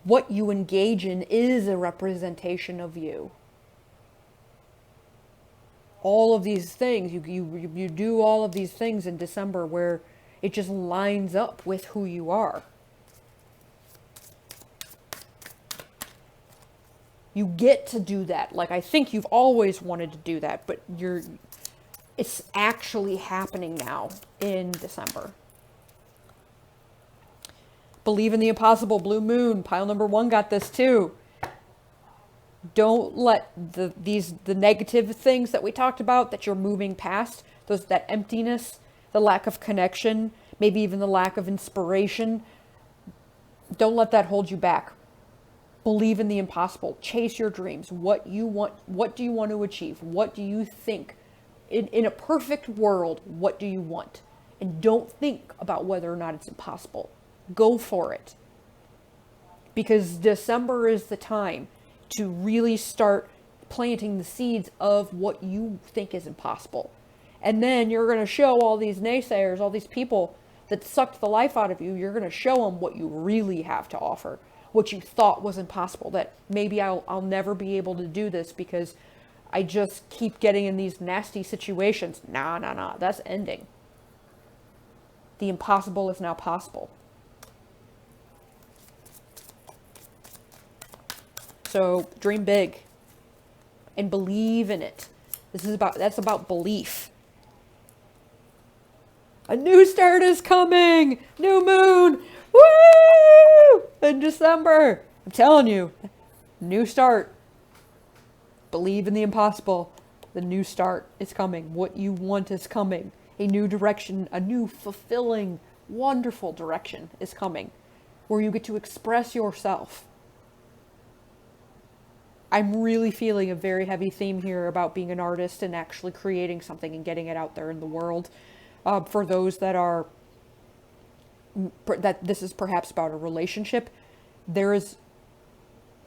A: what you engage in is a representation of you. All of these things, you do all of these things in December where it just lines up with who you are. You get to do that. Like, I think you've always wanted to do that, but it's actually happening now in December. Believe in the impossible, blue moon. Pile number 1 got this too. Don't let the negative things that we talked about that you're moving past, that emptiness, the lack of connection, maybe even the lack of inspiration, don't let that hold you back. Believe in the impossible. Chase your dreams. What you want. What do you want to achieve? What do you think? In a perfect world, what do you want? And don't think about whether or not it's impossible. Go for it. Because December is the time to really start planting the seeds of what you think is impossible. And then you're going to show all these naysayers, all these people that sucked the life out of you, you're going to show them what you really have to offer, what you thought was impossible, that maybe I'll never be able to do this because I just keep getting in these nasty situations. Nah, that's ending. The impossible is now possible. So dream big and believe in it. That's about belief. A new start is coming. New moon. Woo! In December. I'm telling you, new start. Believe in the impossible. The new start is coming. What you want is coming. A new direction, a new fulfilling, wonderful direction is coming where you get to express yourself. I'm really feeling a very heavy theme here about being an artist and actually creating something and getting it out there in the world. For those that this is perhaps about a relationship, there is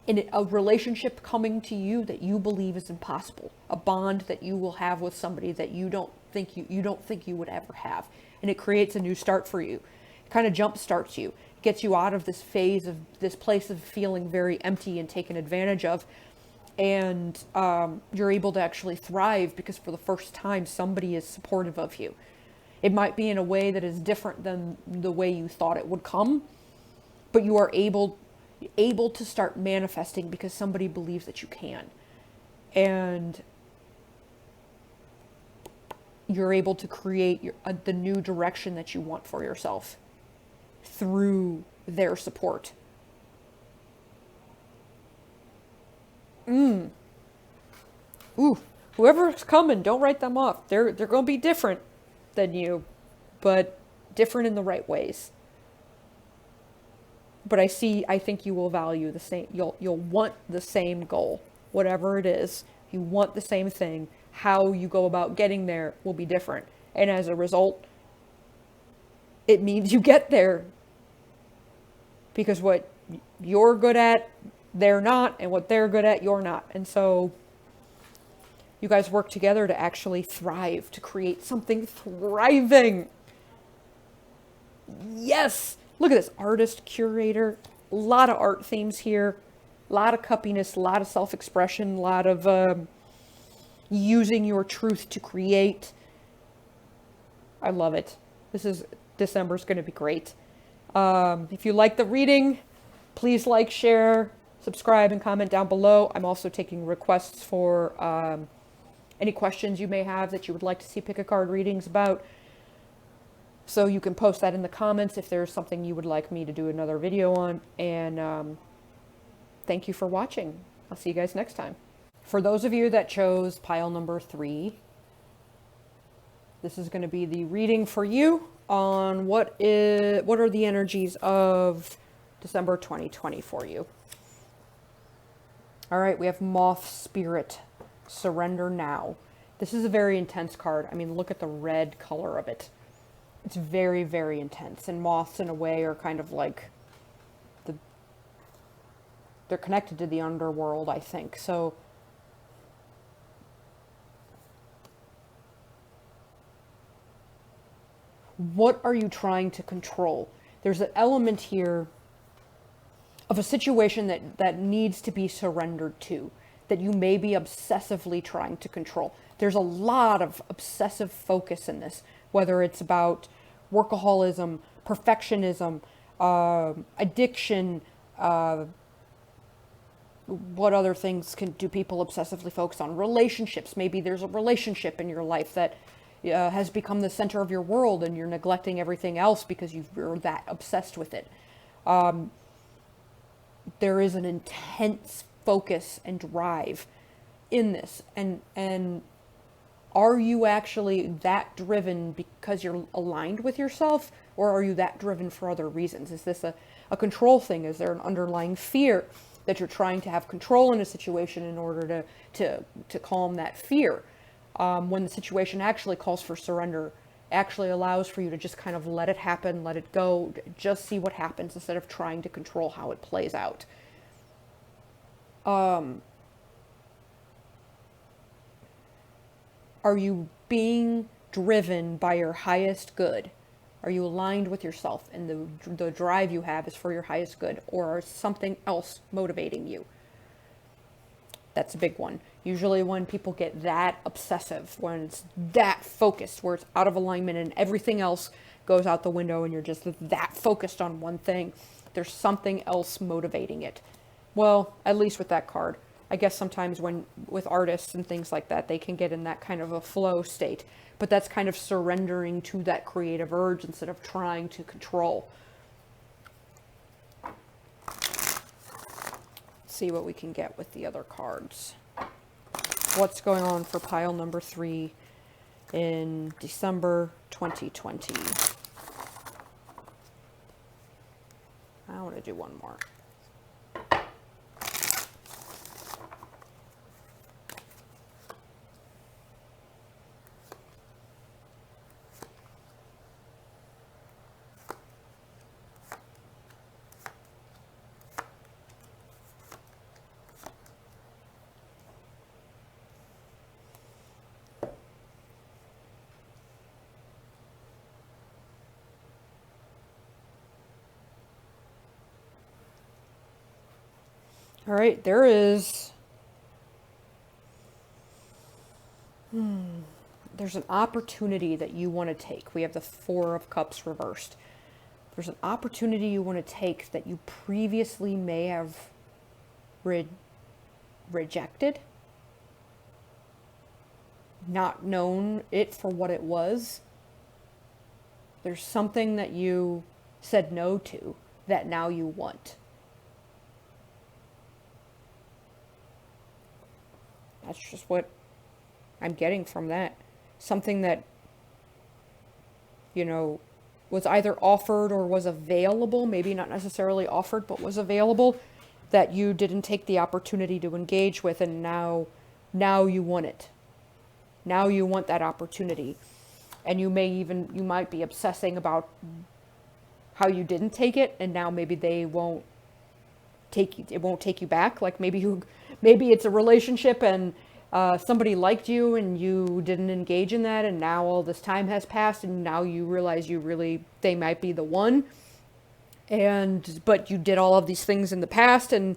A: a relationship coming to you that you believe is impossible. A bond that you will have with somebody that you don't think you would ever have. And it creates a new start for you. It kind of jump starts you. It gets you out of this phase of this place of feeling very empty and taken advantage of. And you're able to actually thrive because for the first time somebody is supportive of you. It might be in a way that is different than the way you thought it would come, but you are able to start manifesting because somebody believes that you can. And you're able to create the new direction that you want for yourself through their support. Ooh, whoever's coming, don't write them off. They're going to be different than you, but different in the right ways. But I think you will value the same. You'll want the same goal, whatever it is. You want the same thing. How you go about getting there will be different, and as a result, it means you get there. Because what you're good at, they're not, and what they're good at, you're not. And so you guys work together to actually thrive, to create something thriving. Yes! Look at this, artist, curator, a lot of art themes here, a lot of cuppiness, a lot of self-expression, a lot of using your truth to create. I love it. December's going to be great. If you like the reading, please like, share, subscribe, and comment down below. I'm also taking requests for any questions you may have that you would like to see pick a card readings about. So you can post that in the comments if there's something you would like me to do another video on. And thank you for watching. I'll see you guys next time. For those of you that chose pile number 3, this is going to be the reading for you on what are the energies of December 2020 for you. All right, we have Moth Spirit, Surrender Now. This is a very intense card. I mean, look at the red color of it. It's very, very intense. And moths, in a way, are kind of like they're connected to the underworld, I think. So What are you trying to control? There's an element here of a situation that needs to be surrendered to, that you may be obsessively trying to control. There's a lot of obsessive focus in this, whether it's about workaholism, perfectionism, addiction, what other things do people obsessively focus on? Relationships. Maybe there's a relationship in your life that has become the center of your world and you're neglecting everything else because you're that obsessed with it. There is an intense focus and drive in this. And are you actually that driven because you're aligned with yourself, or are you that driven for other reasons? Is this a control thing? Is there an underlying fear that you're trying to have control in a situation in order to calm that fear? When the situation actually calls for surrender, actually allows for you to just kind of let it happen, let it go, just see what happens instead of trying to control how it plays out. Are you being driven by your highest good? Are you aligned with yourself and the drive you have is for your highest good, or is something else motivating you? That's a big one. Usually when people get that obsessive, when it's that focused, where it's out of alignment and everything else goes out the window and you're just that focused on one thing, there's something else motivating it. Well, at least with that card. I guess sometimes with artists and things like that, they can get in that kind of a flow state. But that's kind of surrendering to that creative urge instead of trying to control. Let's see what we can get with the other cards. What's going on for pile number 3 in December 2020? I want to do one more. All right, there's an opportunity that you want to take. We have the 4 of Cups reversed. There's an opportunity you want to take that you previously may have rejected, not known it for what it was. There's something that you said no to that now you want. That's just what I'm getting from that. Something that, was either offered or was available, maybe not necessarily offered, but was available, that you didn't take the opportunity to engage with, and now you want it. Now you want that opportunity. And you might be obsessing about how you didn't take it, and now maybe it won't take you back. Like maybe it's a relationship and somebody liked you and you didn't engage in that, and now all this time has passed and now you realize they might be the one, but you did all of these things in the past and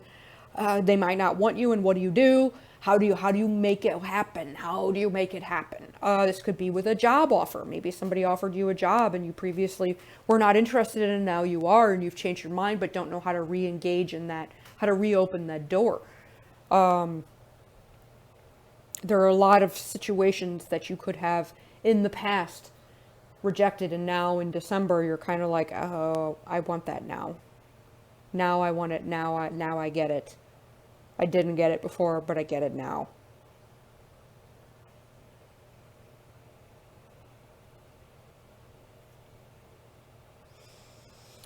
A: they might not want you, and what do? How do you make it happen? How do you make it happen? This could be with a job offer. Maybe somebody offered you a job and you previously were not interested in it, and now you are, and you've changed your mind but don't know how to re-engage in that, how to reopen that door. There are a lot of situations that you could have in the past rejected, and now in December you're kind of like, oh, I want that now. Now I want it. Now I get it. I didn't get it before, but I get it now.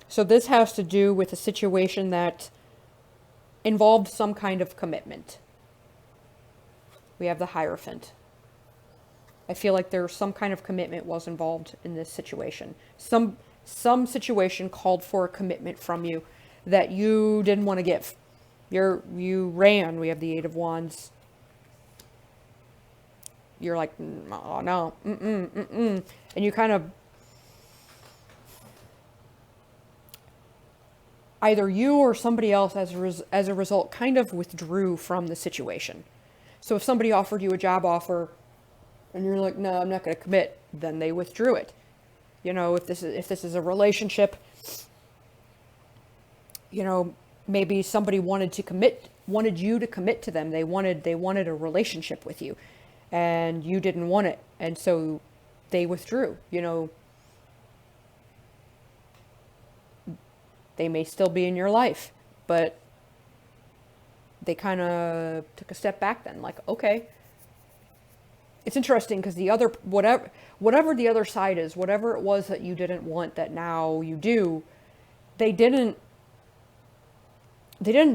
A: So this has to do with a situation that involved some kind of commitment. We have the Hierophant. I feel like there's some kind of commitment was involved in this situation. Some situation called for a commitment from you that you didn't want to give. You ran. We have the 8 of Wands. You're like, oh no, and you kind of either you or somebody else as a result kind of withdrew from the situation. So if somebody offered you a job offer and you're like, no, I'm not going to commit, then they withdrew it. You know, if this is a relationship, you know, maybe somebody wanted you to commit to them. They wanted a relationship with you, and you didn't want it, and so they withdrew. You know, they may still be in your life, but they kind of took a step back then, like, okay. It's interesting because the other, whatever the other side is, whatever it was that you didn't want that now you do, they didn't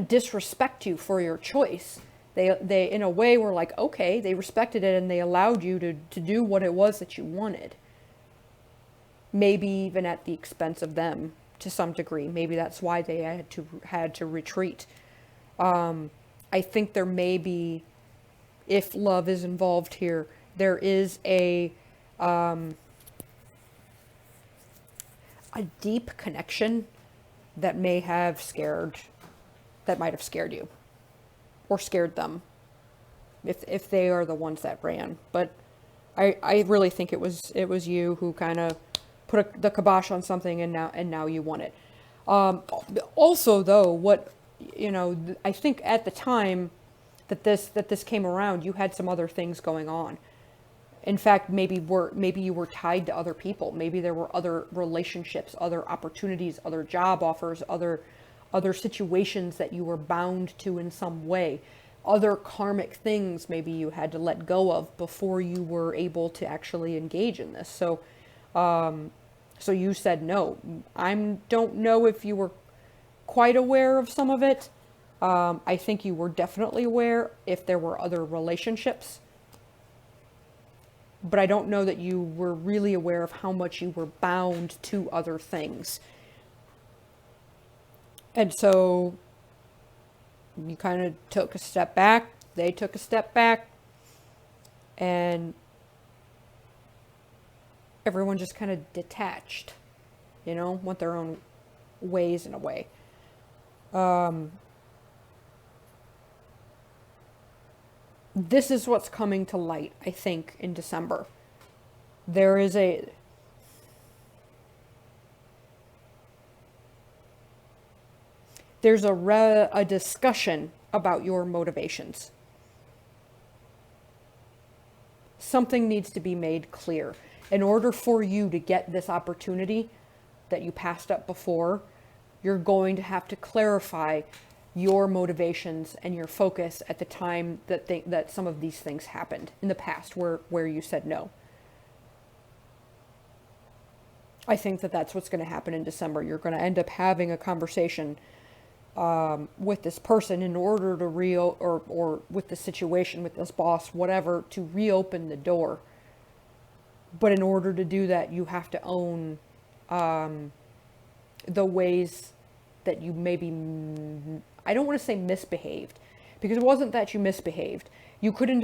A: disrespect you for your choice. They in a way were like, okay, they respected it and they allowed you to do what it was that you wanted. Maybe even at the expense of them to some degree. Maybe that's why they had to retreat. I think there may be, if love is involved here, there is a deep connection that might have scared you or scared them if they are the ones that ran. But I really think it was you who kind of put the kibosh on something, and now you want it. Also though, what, you know, I think at the time that this came around, you had some other things going on. In fact, maybe you were tied to other people. Maybe there were other relationships, other opportunities, other job offers, other situations that you were bound to in some way, other karmic things maybe you had to let go of before you were able to actually engage in this. So you said no. I don't know if you were quite aware of some of it. I think you were definitely aware if there were other relationships. But I don't know that you were really aware of how much you were bound to other things. And so you kind of took a step back, they took a step back, and everyone just kind of detached, you know, went their own ways in a way. This is what's coming to light, I think, in December. There's a discussion about your motivations. Something needs to be made clear. In order for you to get this opportunity that you passed up before, you're going to have to clarify your motivations and your focus at the time that some of these things happened in the past where you said no. I think that's what's going to happen in December. You're going to end up having a conversation with this person in order to or with the situation, with this boss, whatever, to reopen the door. But in order to do that, you have to own the ways that you maybe, I don't want to say misbehaved, because it wasn't that you misbehaved. You couldn't,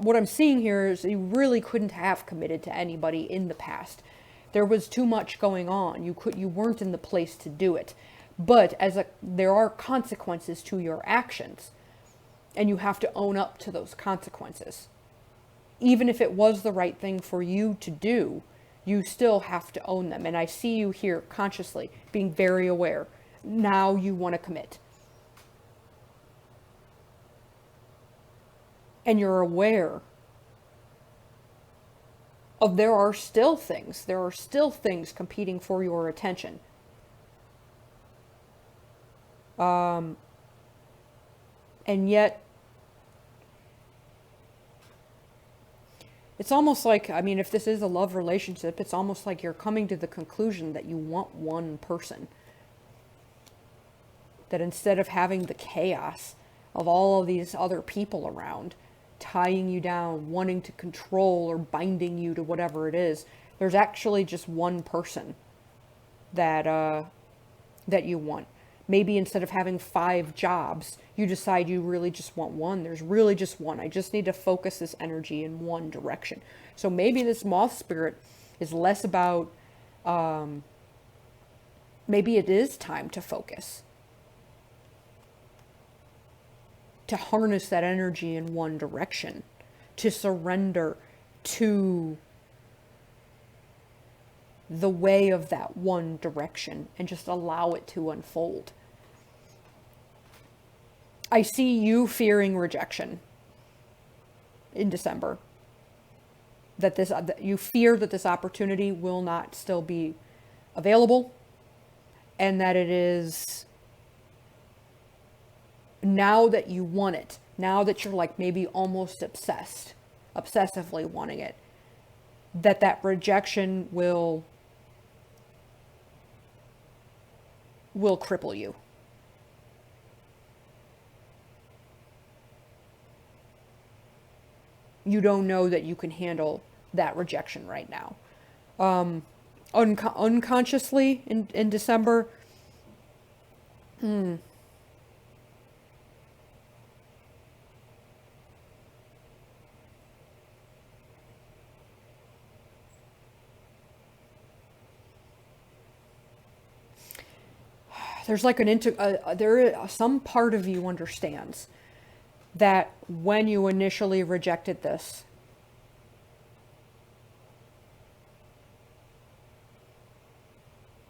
A: what I'm seeing here is you really couldn't have committed to anybody in the past. There was too much going on. You weren't in the place to do it. But there are consequences to your actions, and you have to own up to those consequences. Even if it was the right thing for you to do, you still have to own them. And I see you here consciously being very aware. Now you want to commit. And you're aware of there are still things competing for your attention. And yet, it's almost like, I mean, if this is a love relationship, it's almost like you're coming to the conclusion that you want one person. That instead of having the chaos of all of these other people around, tying you down, wanting to control or binding you to whatever it is, there's actually just one person that you want. Maybe instead of having 5 jobs, you decide you really just want one. There's really just one. I just need to focus this energy in one direction. So maybe this moth spirit is less about, maybe it is time to focus. to harness that energy in one direction, to surrender to the way of that one direction and just allow it to unfold. I see you fearing rejection in December. That you fear that this opportunity will not still be available, and that it is, now that you want it, now that you're like maybe almost obsessively wanting it, that rejection will cripple you. You don't know that you can handle that rejection right now. Unconsciously in December, there's like some part of you understands that when you initially rejected this,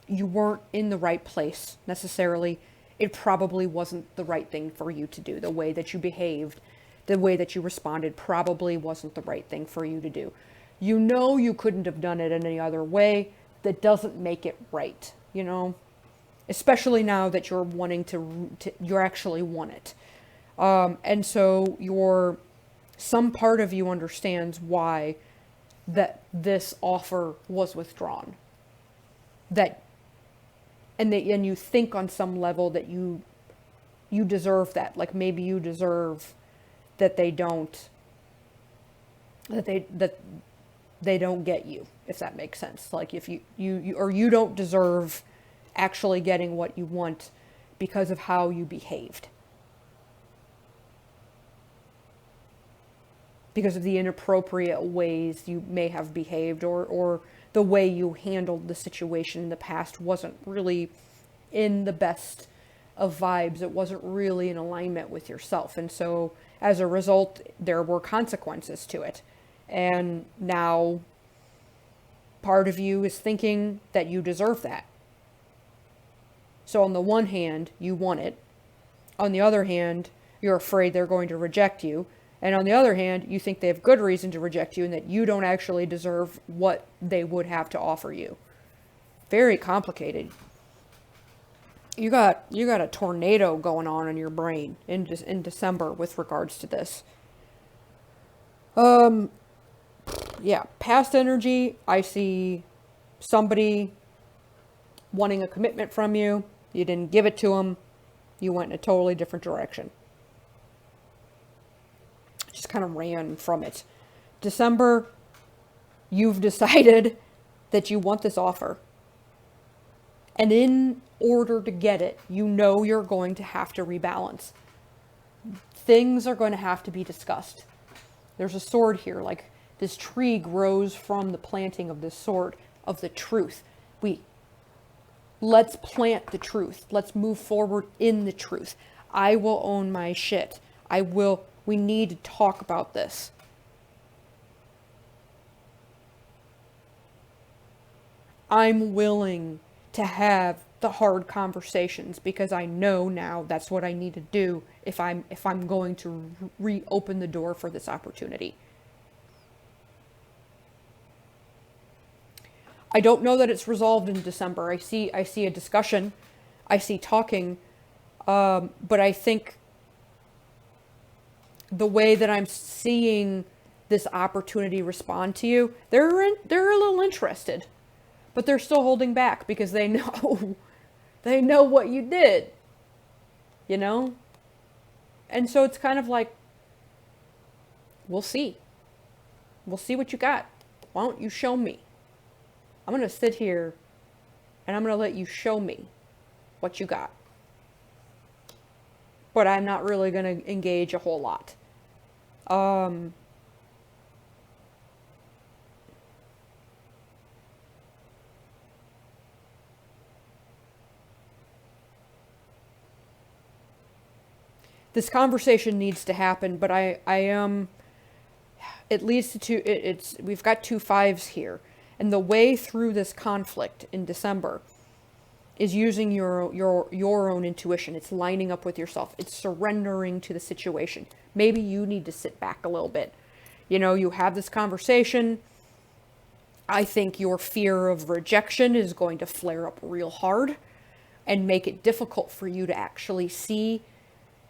A: you weren't in the right place necessarily. It probably wasn't the right thing for you to do. The way that you behaved, the way that you responded probably wasn't the right thing for you to do. You know you couldn't have done it in any other way. That doesn't make it right, you know? Especially now that you're wanting you actually want it. And so some part of you understands why that this offer was withdrawn. And you think on some level that you deserve that. Like maybe you deserve that they don't get you, if that makes sense. Like if you don't deserve actually getting what you want because of how you behaved. Because of the inappropriate ways you may have behaved, or the way you handled the situation in the past wasn't really in the best of vibes. It wasn't really in alignment with yourself. And so as a result, there were consequences to it. And now part of you is thinking that you deserve that. So on the one hand, you want it. On the other hand, you're afraid they're going to reject you. And on the other hand, you think they have good reason to reject you and that you don't actually deserve what they would have to offer you. Very complicated. You got a tornado going on in your brain in December with regards to this. Yeah, past energy, I see somebody wanting a commitment from you. You didn't give it to them. You went in a totally different direction. Just kind of ran from it. December, you've decided that you want this offer. And in order to get it, you know you're going to have to rebalance. Things are going to have to be discussed. There's a sword here, like this tree grows from the planting of this sword of the truth. Let's plant the truth. Let's move forward in the truth. I will own my shit. We need to talk about this. I'm willing to have the hard conversations because I know now that's what I need to do if I'm going to reopen the door for this opportunity. I don't know that it's resolved in December. I see a discussion. I see talking. But I think the way that I'm seeing this opportunity respond to you, they're a little interested, but they're still holding back because they know what you did, you know? And so it's kind of like, we'll see what you got. Why don't you show me? I'm going to sit here and I'm going to let you show me what you got. But I'm not really going to engage a whole lot. this conversation needs to happen, but I am, it leads to we've got 2 5s here. And the way through this conflict in December is using your own intuition. It's lining up with yourself. It's surrendering to the situation. Maybe you need to sit back a little bit. You know, you have this conversation. I think your fear of rejection is going to flare up real hard and make it difficult for you to actually see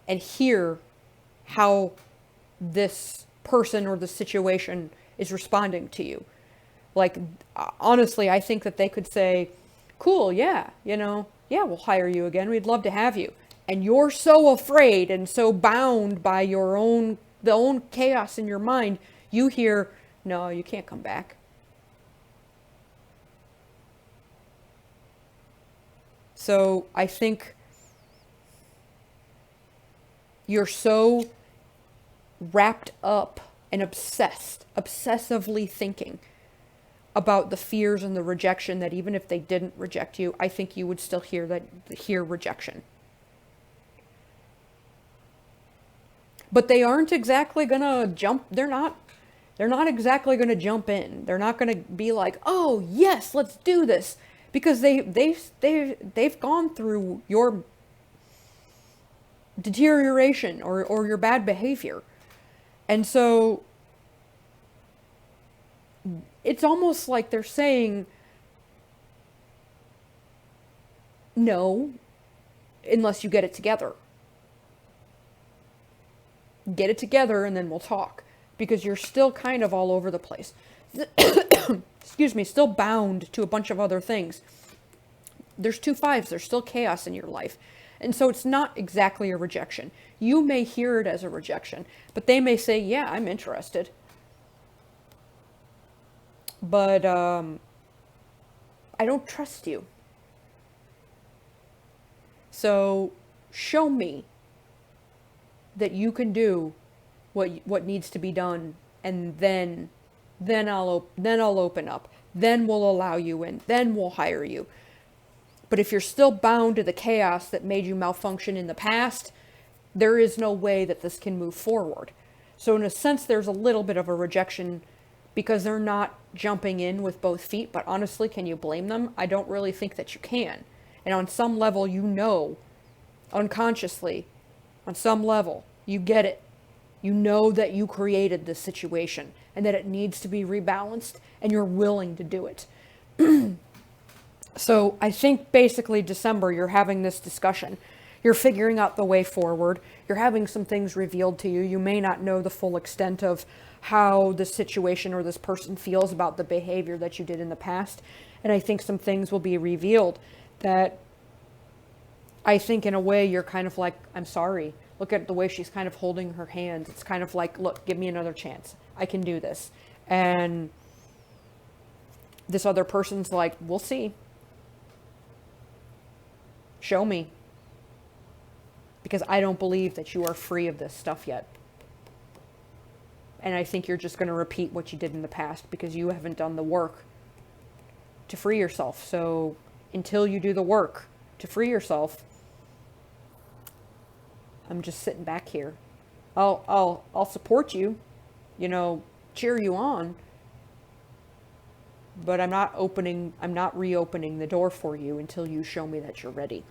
A: and hear how this person or the situation is responding to you. Like, honestly, I think that they could say, cool, yeah, you know, yeah, we'll hire you again. We'd love to have you. And you're so afraid and so bound by the own chaos in your mind, you hear, no, you can't come back. So I think you're so wrapped up and obsessively thinking about the fears and the rejection that even if they didn't reject you, I think you would still hear rejection. But they aren't exactly gonna jump. They're not exactly gonna jump in. They're not gonna be like, oh yes, let's do this, because they've gone through your deterioration or your bad behavior, and so it's almost like they're saying no, unless you get it together. Get it together and then we'll talk, because you're still kind of all over the place. Excuse me, still bound to a bunch of other things. There's 2 5s, there's still chaos in your life. And so it's not exactly a rejection. You may hear it as a rejection, but they may say, yeah, I'm interested. But I don't trust you. So show me that you can do what needs to be done, and then I'll open up. Then we'll allow you in. Then we'll hire you. But if you're still bound to the chaos that made you malfunction in the past, there is no way that this can move forward. So in a sense, there's a little bit of a rejection because they're not jumping in with both feet. But honestly, can you blame them? I don't really think that you can. And on some level, you know, unconsciously, on some level, you get it. You know that you created this situation and that it needs to be rebalanced, and you're willing to do it. So I think basically December, you're having this discussion. You're figuring out the way forward. You're having some things revealed to you. You may not know the full extent of how the situation or this person feels about the behavior that you did in the past. And I think some things will be revealed that I think in a way you're kind of like, I'm sorry. Look at the way she's kind of holding her hands. It's kind of like, look, give me another chance. I can do this. And this other person's like, we'll see. Show me. Because I don't believe that you are free of this stuff yet. And I think you're just going to repeat what you did in the past because you haven't done the work to free yourself. So until you do the work to free yourself, I'm just sitting back here. I'll support you, you know, cheer you on. But I'm not reopening the door for you until you show me that you're ready.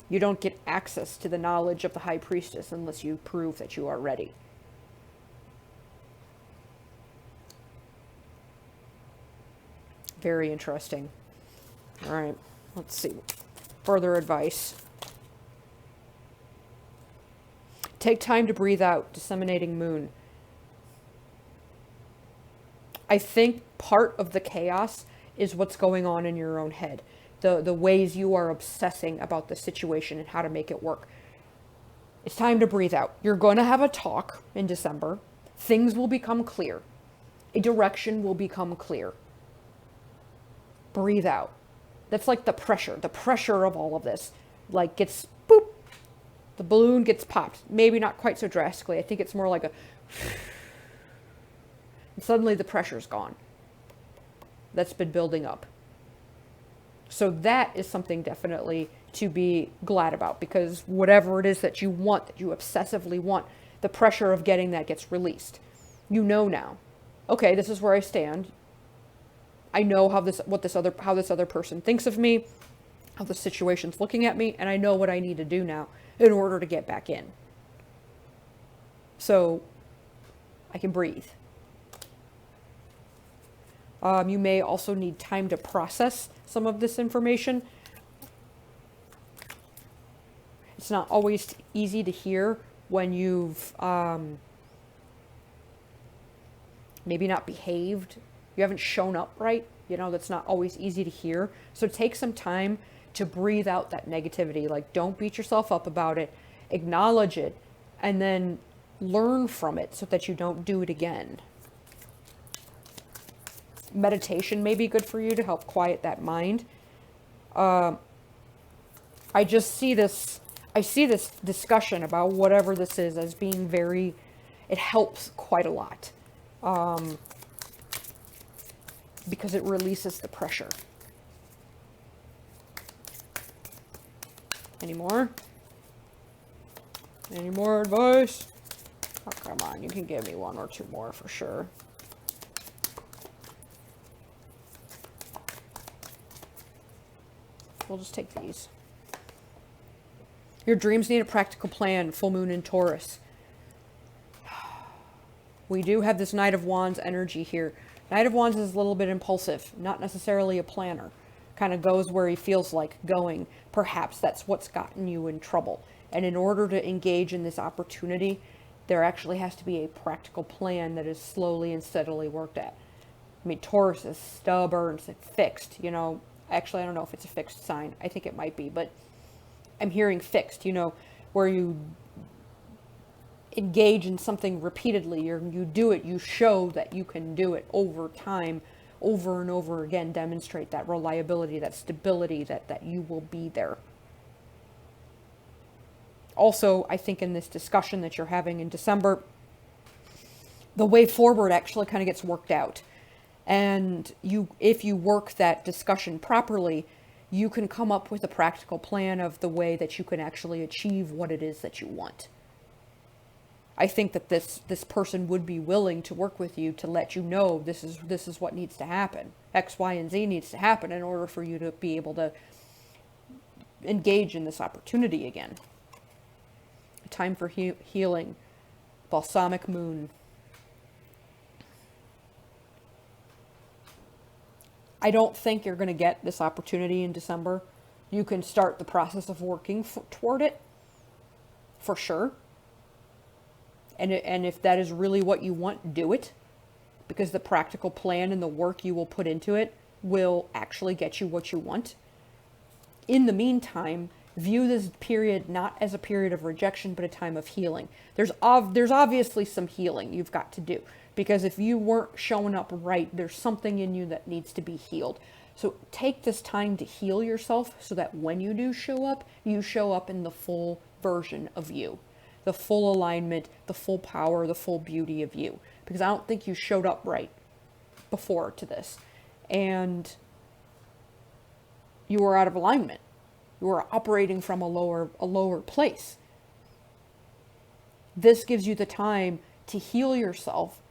A: You don't get access to the knowledge of the High Priestess unless you prove that you are ready. Very interesting. All right, let's see. Further advice. Take time to breathe out. Disseminating moon. I think part of the chaos is what's going on in your own head. The ways you are obsessing about the situation and how to make it work. It's time to breathe out. You're going to have a talk in December. Things will become clear. A direction will become clear. Breathe out. That's like the pressure of all of this. Like gets, boop, the balloon gets popped. Maybe not quite so drastically. I think it's more like a, and suddenly the pressure's gone. That's been building up. So that is something definitely to be glad about, because whatever it is that you want, that you obsessively want, the pressure of getting that gets released. You know now, okay, this is where I stand. I know how this other person thinks of me, how the situation's looking at me, and I know what I need to do now in order to get back in. So I can breathe. You may also need time to process some of this information. It's not always easy to hear when you've maybe not behaved. You haven't shown up right. You know, that's not always easy to hear. So take some time to breathe out that negativity. Like, don't beat yourself up about it. Acknowledge it, and then learn from it so that you don't do it again. Meditation may be good for you to help quiet that mind. I see this discussion about whatever this is as being it helps quite a lot. Because it releases the pressure. Any more? Any more advice? Oh, come on, you can give me one or two more for sure. We'll just take these. Your dreams need a practical plan. Full moon in Taurus. We do have this Knight of Wands energy here. Knight of Wands is a little bit impulsive, not necessarily a planner. Kind of goes where he feels like going. Perhaps that's what's gotten you in trouble. And in order to engage in this opportunity, there actually has to be a practical plan that is slowly and steadily worked at. I mean, Taurus is stubborn, it's fixed, you know. Actually, I don't know if it's a fixed sign. I think it might be, but I'm hearing fixed, you know, where you engage in something repeatedly, you do it, you show that you can do it over time, over and over again, demonstrate that reliability, that stability, that you will be there. Also, I think in this discussion that you're having in December, the way forward actually kind of gets worked out. And if you work that discussion properly, you can come up with a practical plan of the way that you can actually achieve what it is that you want. I think that this person would be willing to work with you to let you know this is what needs to happen. X, Y, and Z needs to happen in order for you to be able to engage in this opportunity again. Time for healing. Balsamic moon. I don't think you're going to get this opportunity in December. You can start the process of working toward it, for sure. And if that is really what you want, do it. Because the practical plan and the work you will put into it will actually get you what you want. In the meantime, view this period not as a period of rejection, but a time of healing. There's obviously some healing you've got to do. Because if you weren't showing up right, there's something in you that needs to be healed. So take this time to heal yourself so that when you do show up, you show up in the full version of you. The full alignment, the full power, the full beauty of you. Because I don't think you showed up right before to this. And you were out of alignment. You were operating from a lower place. This gives you the time to heal yourself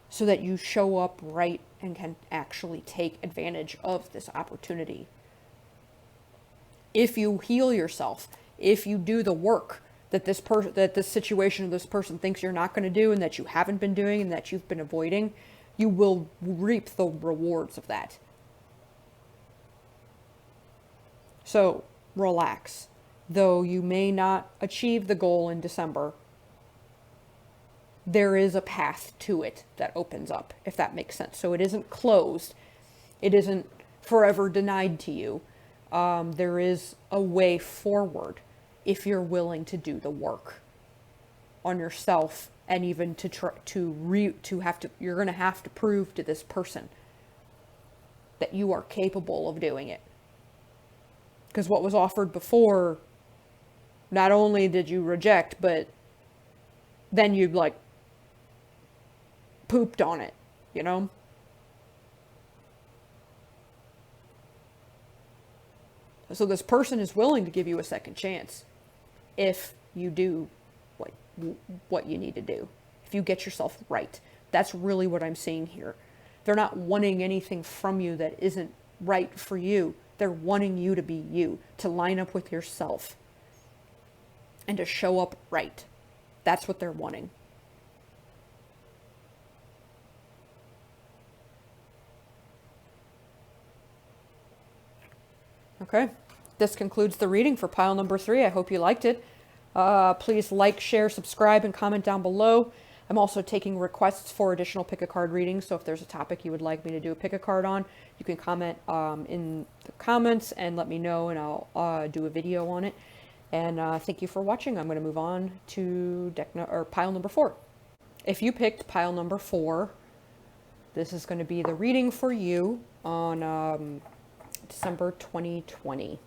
A: so that you show up right and can actually take advantage of this opportunity. If you heal yourself, if you do the work that this situation or this person thinks you're not going to do and that you haven't been doing and that you've been avoiding, you will reap the rewards of that. So, relax. Though you may not achieve the goal in December, there is a path to it that opens up, if that makes sense. So it isn't closed. It isn't forever denied to you. There is a way forward if you're willing to do the work on yourself, and even you're going to have to prove to this person that you are capable of doing it. Because what was offered before, not only did you reject, but then you pooped on it, you know? So this person is willing to give you a second chance if you do what you need to do, if you get yourself right. That's really what I'm seeing here. They're not wanting anything from you that isn't right for you. They're wanting you to be you, to line up with yourself, and to show up right. That's what they're wanting. Okay, this concludes the reading for pile number 3. I hope you liked it. Please like, share, subscribe, and comment down below. I'm also taking requests for additional pick a card readings, so if there's a topic you would like me to do a pick a card on, you can comment in the comments and let me know, and I'll do a video on it. And thank you for watching. I'm going to move on to pile number 4. If you picked pile number 4, this is going to be the reading for you on December 2020.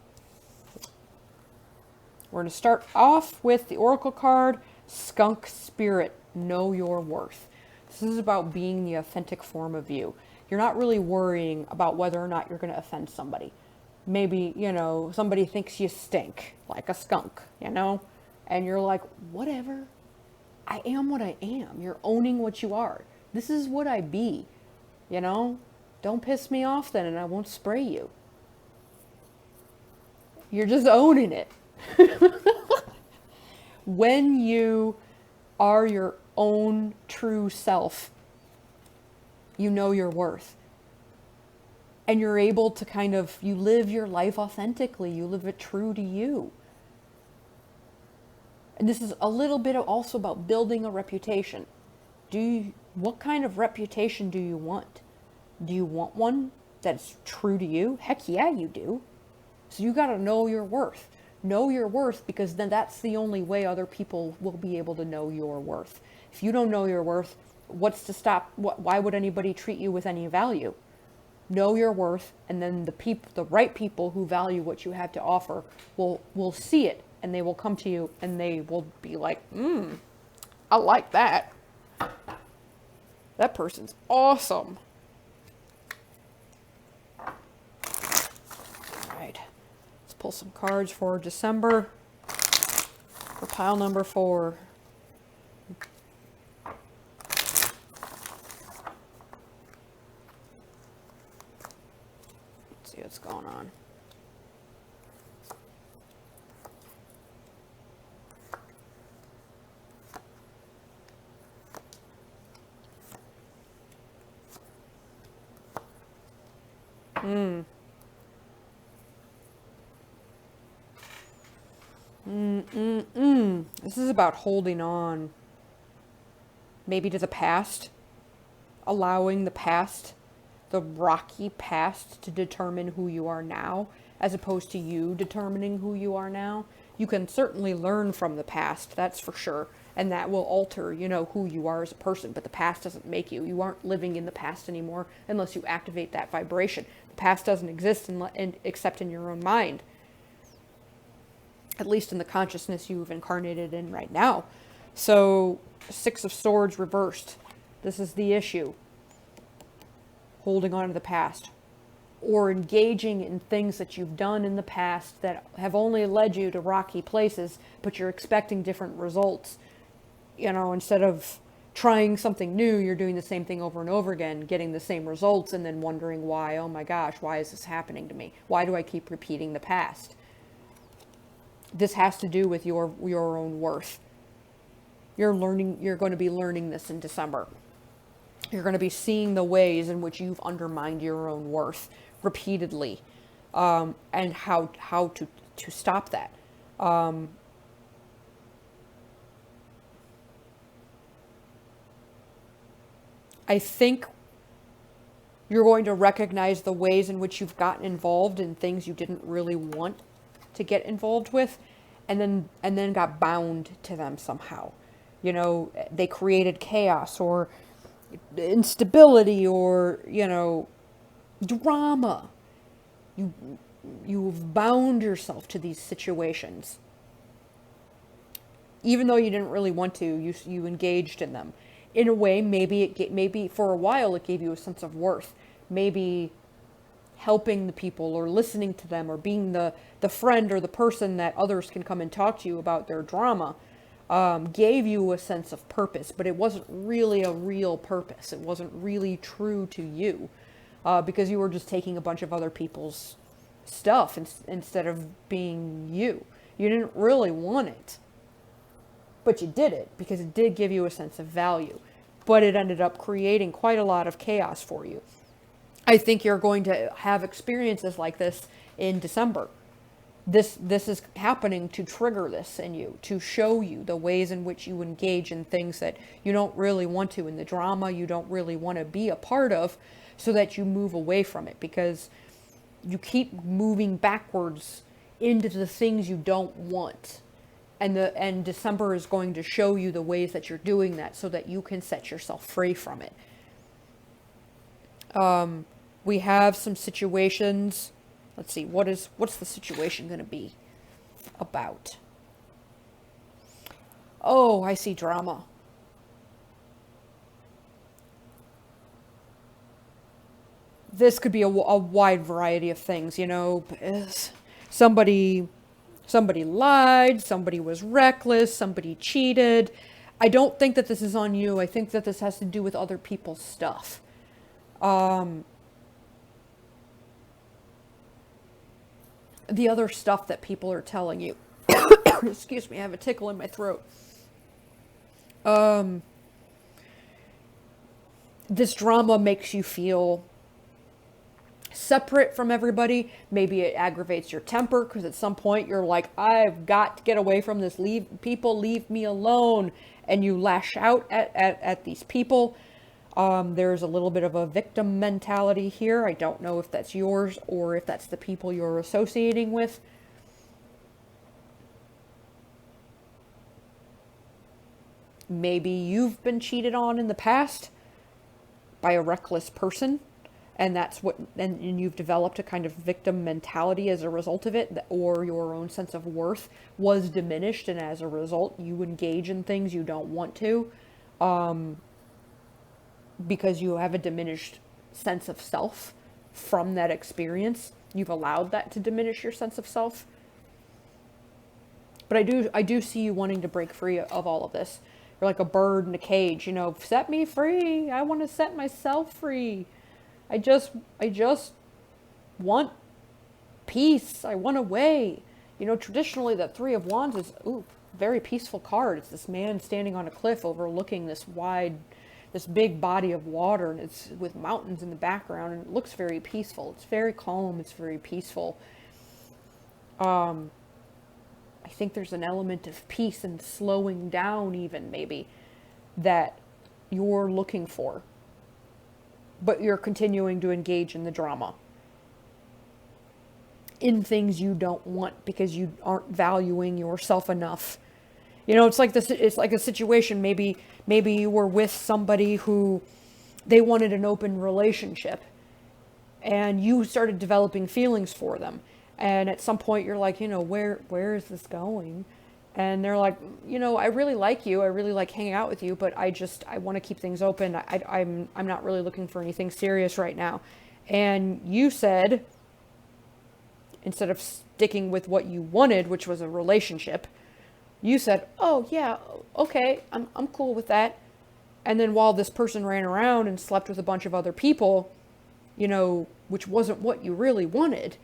A: We're going to start off with the Oracle card, Skunk Spirit, Know Your Worth. This is about being the authentic form of you. You're not really worrying about whether or not you're going to offend somebody. Maybe, somebody thinks you stink, like a skunk, and you're like, whatever, I am what I am. You're owning what you are. This is what I be, Don't piss me off then, and I won't spray you. You're just owning it. When you are your own true self, you know your worth. And you're able to you live your life authentically. You live it true to you. And this is a little bit also about building a reputation. What kind of reputation do you want? Do you want one that's true to you? Heck yeah, you do. So you got to know your worth. Know your worth, because then that's the only way other people will be able to know your worth. If you don't know your worth, what's to stop? Why would anybody treat you with any value? Know your worth, and then the right people who value what you have to offer will see it, and they will come to you, and they will be like, I like that. That person's awesome. Pull some cards for December for pile number 4. Let's see what's going on. This is about holding on, maybe to the past, allowing the past, the rocky past, to determine who you are now, as opposed to you determining who you are now. You can certainly learn from the past, that's for sure, and that will alter, who you are as a person, but the past doesn't make you. You aren't living in the past anymore unless you activate that vibration. The past doesn't exist except in your own mind. At least in the consciousness you've incarnated in right now. So, 6 of Swords reversed. This is the issue. Holding on to the past. Or engaging in things that you've done in the past that have only led you to rocky places, but you're expecting different results. Instead of trying something new, you're doing the same thing over and over again, getting the same results, and then wondering why, oh my gosh, why is this happening to me? Why do I keep repeating the past? This has to do with your own worth. You're going to be learning this in December. You're going to be seeing the ways in which you've undermined your own worth repeatedly, and how to stop that. I think you're going to recognize the ways in which you've gotten involved in things you didn't really want to get involved with, and then got bound to them somehow. They created chaos or instability or, drama. You've bound yourself to these situations. Even though you didn't really want to, you engaged in them. In a way, maybe for a while it gave you a sense of worth. Maybe helping the people or listening to them or being the friend or the person that others can come and talk to you about their drama, gave you a sense of purpose, but it wasn't really a real purpose. It wasn't really true to you, because you were just taking a bunch of other people's stuff instead of being you. You didn't really want it, but you did it because it did give you a sense of value, but it ended up creating quite a lot of chaos for you. I think you're going to have experiences like this in December. This is happening to trigger this in you, to show you the ways in which you engage in things that you don't really want to, in the drama you don't really want to be a part of, so that you move away from it, because you keep moving backwards into the things you don't want. And December is going to show you the ways that you're doing that so that you can set yourself free from it. We have some situations. Let's see, what's the situation going to be about? Oh, I see drama. This could be a wide variety of things, you know. Somebody lied, somebody was reckless, somebody cheated. I don't think that this is on you. I think that this has to do with other people's stuff. The other stuff that people are telling you. Excuse me, I have a tickle in my throat. This drama makes you feel separate from everybody. Maybe it aggravates your temper, because at some point you're like, I've got to get away from this. Leave me alone. And you lash out at these people. There's a little bit of a victim mentality here. I don't know if that's yours or if that's the people you're associating with. Maybe you've been cheated on in the past by a reckless person, and and you've developed a kind of victim mentality as a result of it, or your own sense of worth was diminished, and as a result you engage in things you don't want to, because you have a diminished sense of self from that experience. You've allowed that to diminish your sense of self. But I do see you wanting to break free of all of this. You're like a bird in a cage, you know, set me free. I want to set myself free. I just want peace. I want a way. You know, traditionally that Three of Wands is, very peaceful card. It's this man standing on a cliff overlooking this big body of water, and it's with mountains in the background, and it looks very peaceful. It's very calm. It's very peaceful. I think there's an element of peace and slowing down, even maybe, that you're looking for. But you're continuing to engage in the drama, in things you don't want, because you aren't valuing yourself enough. You know, it's like this. It's like a situation. Maybe you were with somebody who they wanted an open relationship, and you started developing feelings for them. And at some point, you're like, you know, where is this going? And they're like, you know, I really like you. I really like hanging out with you, but I want to keep things open. I'm not really looking for anything serious right now. And you said, instead of sticking with what you wanted, which was a relationship, you said, oh yeah, okay, I'm cool with that. And then while this person ran around and slept with a bunch of other people, you know, which wasn't what you really wanted,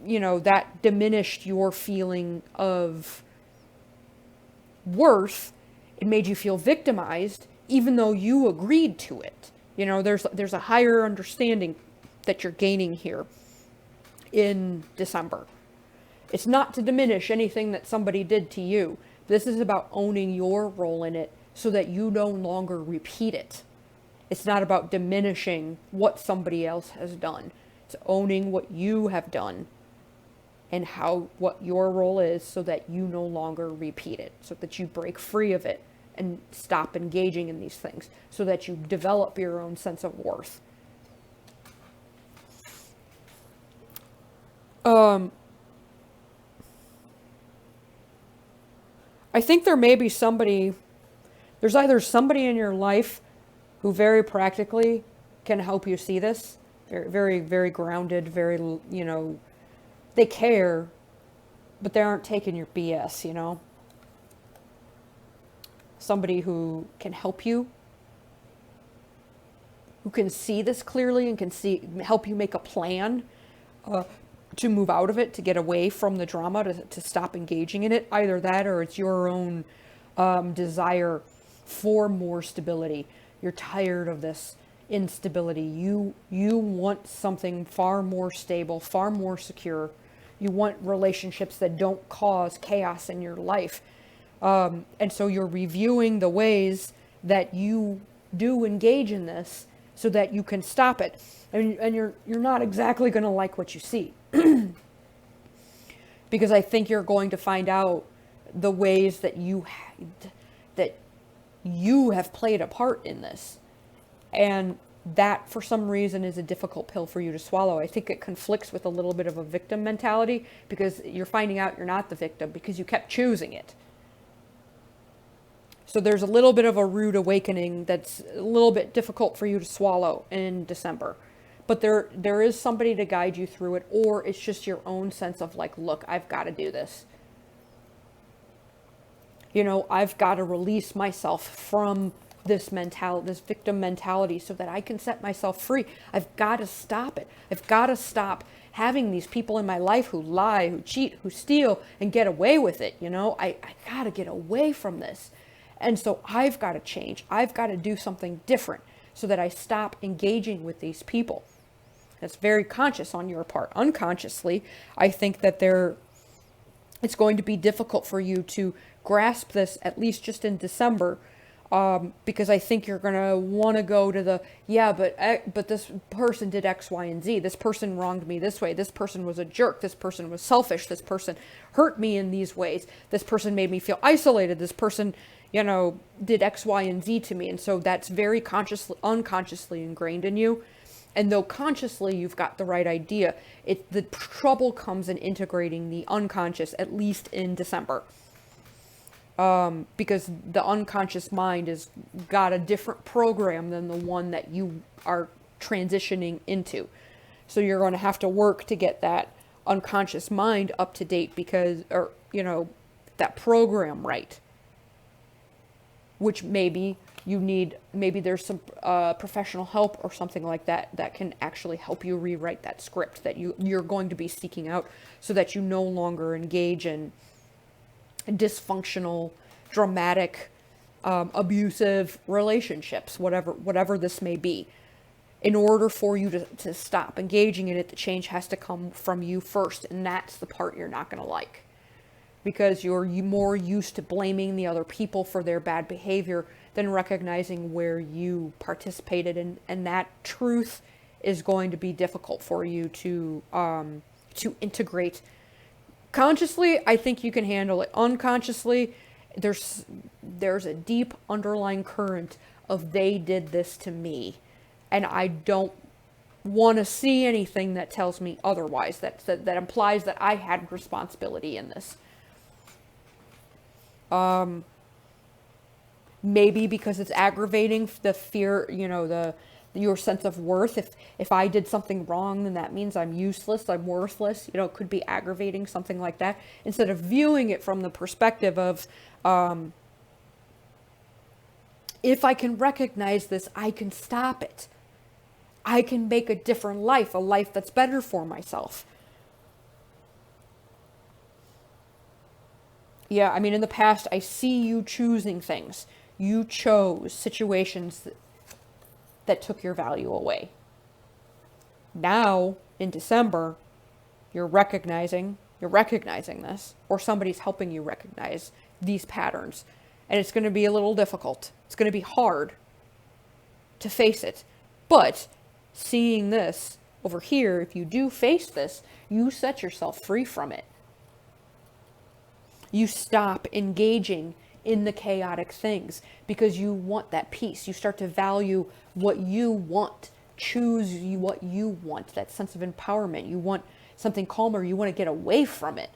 A: you know, that diminished your feeling of worth. It made you feel victimized, even though you agreed to it. You know, there's a higher understanding that you're gaining here in December. It's not to diminish anything that somebody did to you. This is about owning your role in it so that you no longer repeat it. It's not about diminishing what somebody else has done. It's owning what you have done and what your role is, so that you no longer repeat it, so that you break free of it and stop engaging in these things, so that you develop your own sense of worth. I think there may be there's either somebody in your life who very practically can help you see this, Very, very, very grounded, very, they care, but they aren't taking your BS. Somebody who can help you, who can see this clearly and can help you make a plan to move out of it, to get away from the drama, to stop engaging in it. Either that or it's your own desire for more stability. You're tired of this instability. You want something far more stable, far more secure. You want relationships that don't cause chaos in your life. And so you're reviewing the ways that you do engage in this so that you can stop it. And you're not exactly going to like what you see. Because I think you're going to find out the ways that you have played a part in this. And that, for some reason, is a difficult pill for you to swallow. I think it conflicts with a little bit of a victim mentality, because you're finding out you're not the victim because you kept choosing it. So there's a little bit of a rude awakening that's a little bit difficult for you to swallow in December. But there is somebody to guide you through it, or it's just your own sense of like, look, I've got to do this. I've got to release myself from this victim mentality so that I can set myself free. I've got to stop it. I've got to stop having these people in my life who lie, who cheat, who steal, and get away with it. I got to get away from this. And so I've got to change. I've got to do something different so that I stop engaging with these people. That's very conscious on your part. Unconsciously, I think that it's going to be difficult for you to grasp this, at least just in December, because I think you're going to want to go to but this person did X, Y, and Z. This person wronged me this way. This person was a jerk. This person was selfish. This person hurt me in these ways. This person made me feel isolated. This person, did X, Y, and Z to me. And so that's very unconsciously ingrained in you. And though consciously you've got the right idea, the trouble comes in integrating the unconscious, at least in December. Because the unconscious mind has got a different program than the one that you are transitioning into. So you're going to have to work to get that unconscious mind up to date that program right. Which maybe there's some professional help or something like that can actually help you rewrite that script that you're going to be seeking out, so that you no longer engage in dysfunctional, dramatic, abusive relationships, whatever this may be. In order for you to stop engaging in it, the change has to come from you first, and that's the part you're not going to like. Because you're more used to blaming the other people for their bad behavior than recognizing where you participated in, and that truth is going to be difficult for you to integrate. Consciously, I think you can handle it. Unconsciously, there's a deep underlying current of they did this to me, and I don't want to see anything that tells me otherwise, that implies that I had responsibility in this. Maybe because it's aggravating the fear, your sense of worth. If I did something wrong, then that means I'm useless, I'm worthless. It could be aggravating, something like that. Instead of viewing it from the perspective of, if I can recognize this, I can stop it. I can make a different life, a life that's better for myself. Yeah, in the past, I see you choosing things. You chose situations that took your value away. Now, in December, you're recognizing this, or somebody's helping you recognize these patterns. And it's going to be a little difficult. It's going to be hard to face it. But seeing this over here, if you do face this, you set yourself free from it. You stop engaging in the chaotic things because you want that peace. You start to value what you want, choose what you want, that sense of empowerment. You want something calmer. You want to get away from it.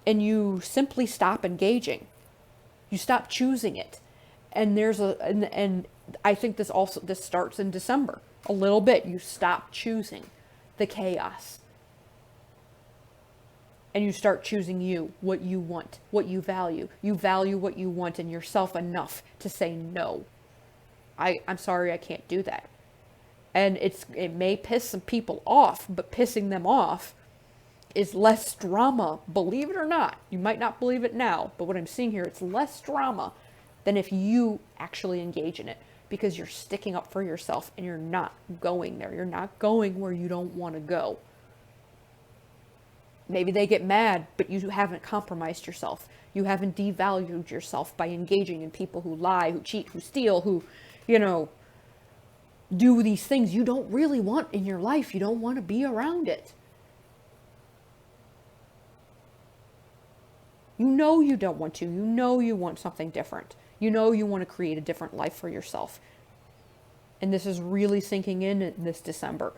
A: And you simply stop engaging. You stop choosing it. And and I think this starts in December a little bit. You stop choosing the chaos and you start choosing you, what you want, what you value. You value what you want in yourself enough to say no. I'm sorry, I can't do that. And it may piss some people off, but pissing them off is less drama, believe it or not. You might not believe it now, but what I'm seeing here, it's less drama than if you actually engage in it, because you're sticking up for yourself and you're not going there. You're not going where you don't want to go. Maybe they get mad, but you haven't compromised yourself. You haven't devalued yourself by engaging in people who lie, who cheat, who steal, who, do these things you don't really want in your life. You don't want to be around it. You know you don't want to. You know you want something different. You know you want to create a different life for yourself. And this is really sinking in this December.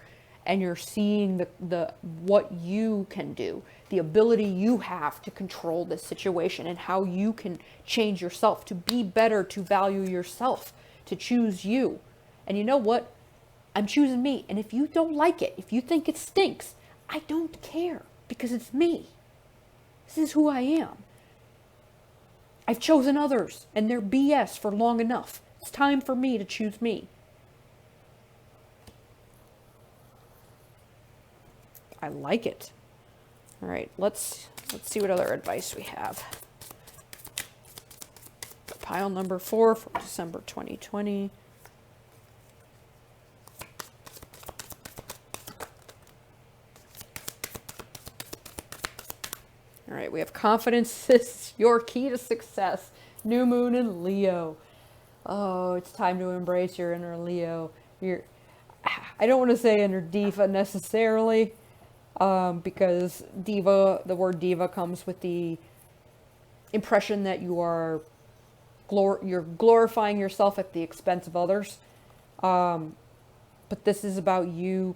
A: And you're seeing the what you can do, the ability you have to control this situation, and how you can change yourself to be better, to value yourself, to choose you. And you know what? I'm choosing me. And if you don't like it, if you think it stinks, I don't care, because it's me. This is who I am. I've chosen others and their BS for long enough. It's time for me to choose me. I like it. All right, let's see what other advice we have. Pile number 4 for December 2020. All right, we have confidence is your key to success. New moon in Leo. Oh, it's time to embrace your inner Leo. I don't want to say inner diva necessarily, because diva, the word diva comes with the impression that you're glorifying yourself at the expense of others. But this is about you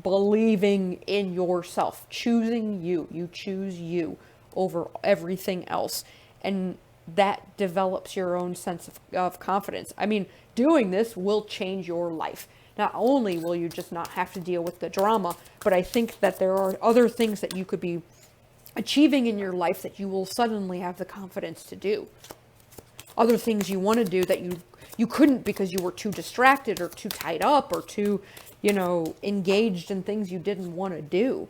A: believing in yourself, choosing you. You choose you over everything else. And that develops your own sense of confidence. I mean, doing this will change your life. Not only will you just not have to deal with the drama, but I think that there are other things that you could be achieving in your life that you will suddenly have the confidence to do. Other things you want to do that you couldn't because you were too distracted or too tied up or too, engaged in things you didn't want to do.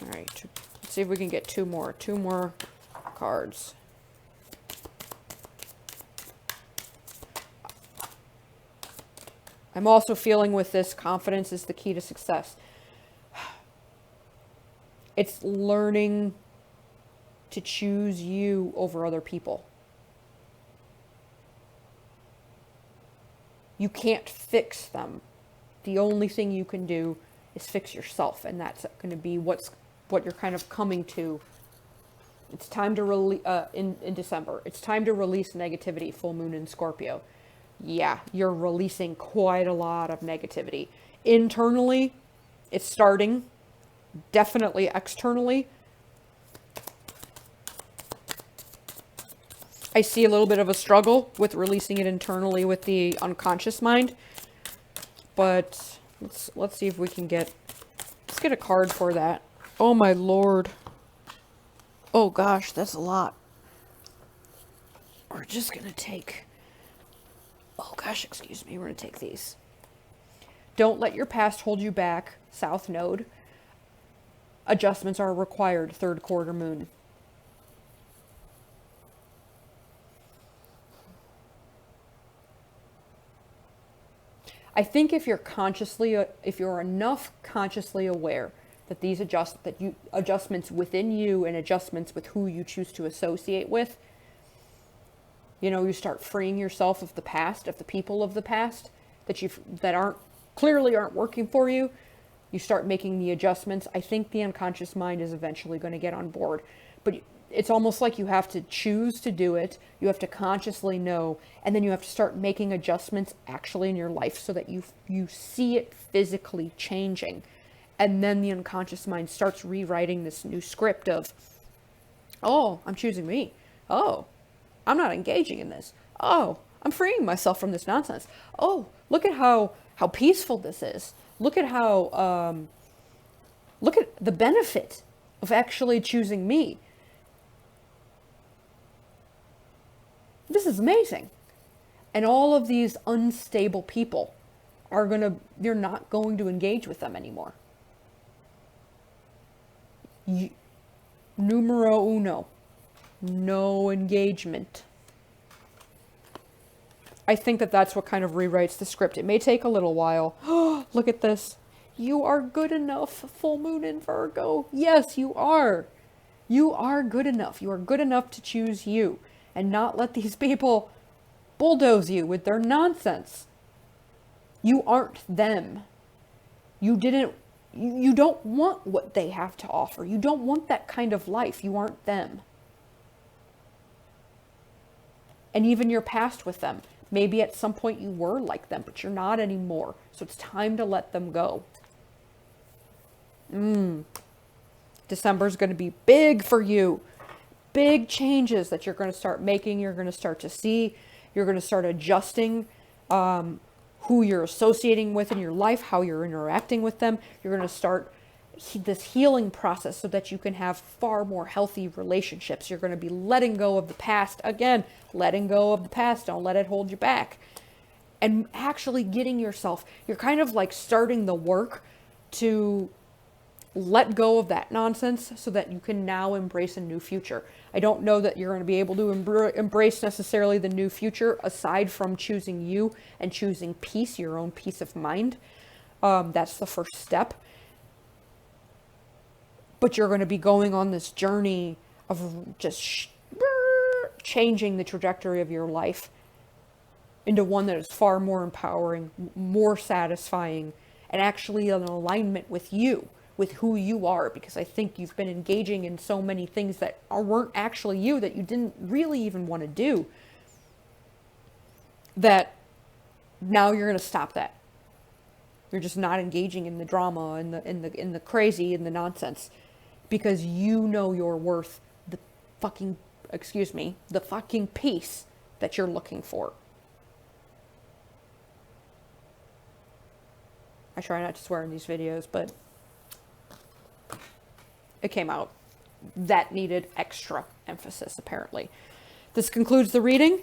A: All right, let's see if we can get two more cards. I'm also feeling with this, confidence is the key to success. It's learning to choose you over other people. You can't fix them. The only thing you can do is fix yourself, and that's going to be what you're kind of coming to. It's time to release in December. It's time to release negativity. Full moon in Scorpio. Yeah, you're releasing quite a lot of negativity. Internally, it's starting. Definitely externally. I see a little bit of a struggle with releasing it internally with the unconscious mind. But let's see if we can let's get a card for that. Oh my lord. Oh gosh, that's a lot. We're just gonna take, oh gosh, excuse me, we're gonna take these. Don't let your past hold you back, South Node. Adjustments are required, third quarter moon. I think if you're enough consciously aware that these adjustments within you and adjustments with who you choose to associate with, you start freeing yourself of the past, of the people of the past that clearly aren't working for you. You start making the adjustments. I think the unconscious mind is eventually going to get on board, but it's almost like you have to choose to do it. You have to consciously know, and then you have to start making adjustments actually in your life so that you see it physically changing. And then the unconscious mind starts rewriting this new script of, oh, I'm choosing me. Oh, I'm not engaging in this. Oh, I'm freeing myself from this nonsense. Oh, look at how peaceful this is. Look at how, look at the benefit of actually choosing me. This is amazing. And all of these unstable people you're not going to engage with them anymore. Numero uno, no engagement. I think that that's what kind of rewrites the script. It may take a little while. Look at this. You are good enough, full moon in Virgo. Yes, you are. You are good enough. You are good enough to choose you and not let these people bulldoze you with their nonsense. You aren't them. You don't want what they have to offer. You don't want that kind of life. You aren't them. And even your past with them. Maybe at some point you were like them, but you're not anymore. So it's time to let them go. December's going to be big for you. Big changes that you're going to start making. You're going to start to see. You're going to start adjusting who you're associating with in your life, how you're interacting with them. You're going to start this healing process so that you can have far more healthy relationships. You're going to be letting go of the past. Again, letting go of the past. Don't let it hold you back. And actually getting yourself, you're kind of like starting the work to let go of that nonsense so that you can now embrace a new future. I don't know that you're going to be able to embrace necessarily the new future aside from choosing you and choosing peace, your own peace of mind. That's the first step. But you're going to be going on this journey of just changing the trajectory of your life into one that is far more empowering, more satisfying, and actually in alignment with you, with who you are. Because I think you've been engaging in so many things that weren't actually you, that you didn't really even want to do, that now you're going to stop that. You're just not engaging in the drama and the crazy and the nonsense, because you know your worth, the fucking peace that you're looking for. I try not to swear in these videos, but it came out. That needed extra emphasis, apparently. This concludes the reading.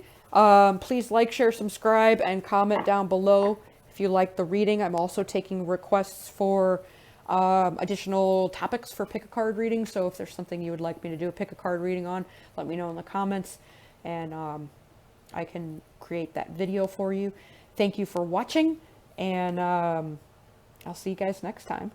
A: Please like, share, subscribe, and comment down below if you like the reading. I'm also taking requests for additional topics for pick a card reading. So if there's something you would like me to do a pick a card reading on, let me know in the comments, and I can create that video for you. Thank you for watching, and I'll see you guys next time.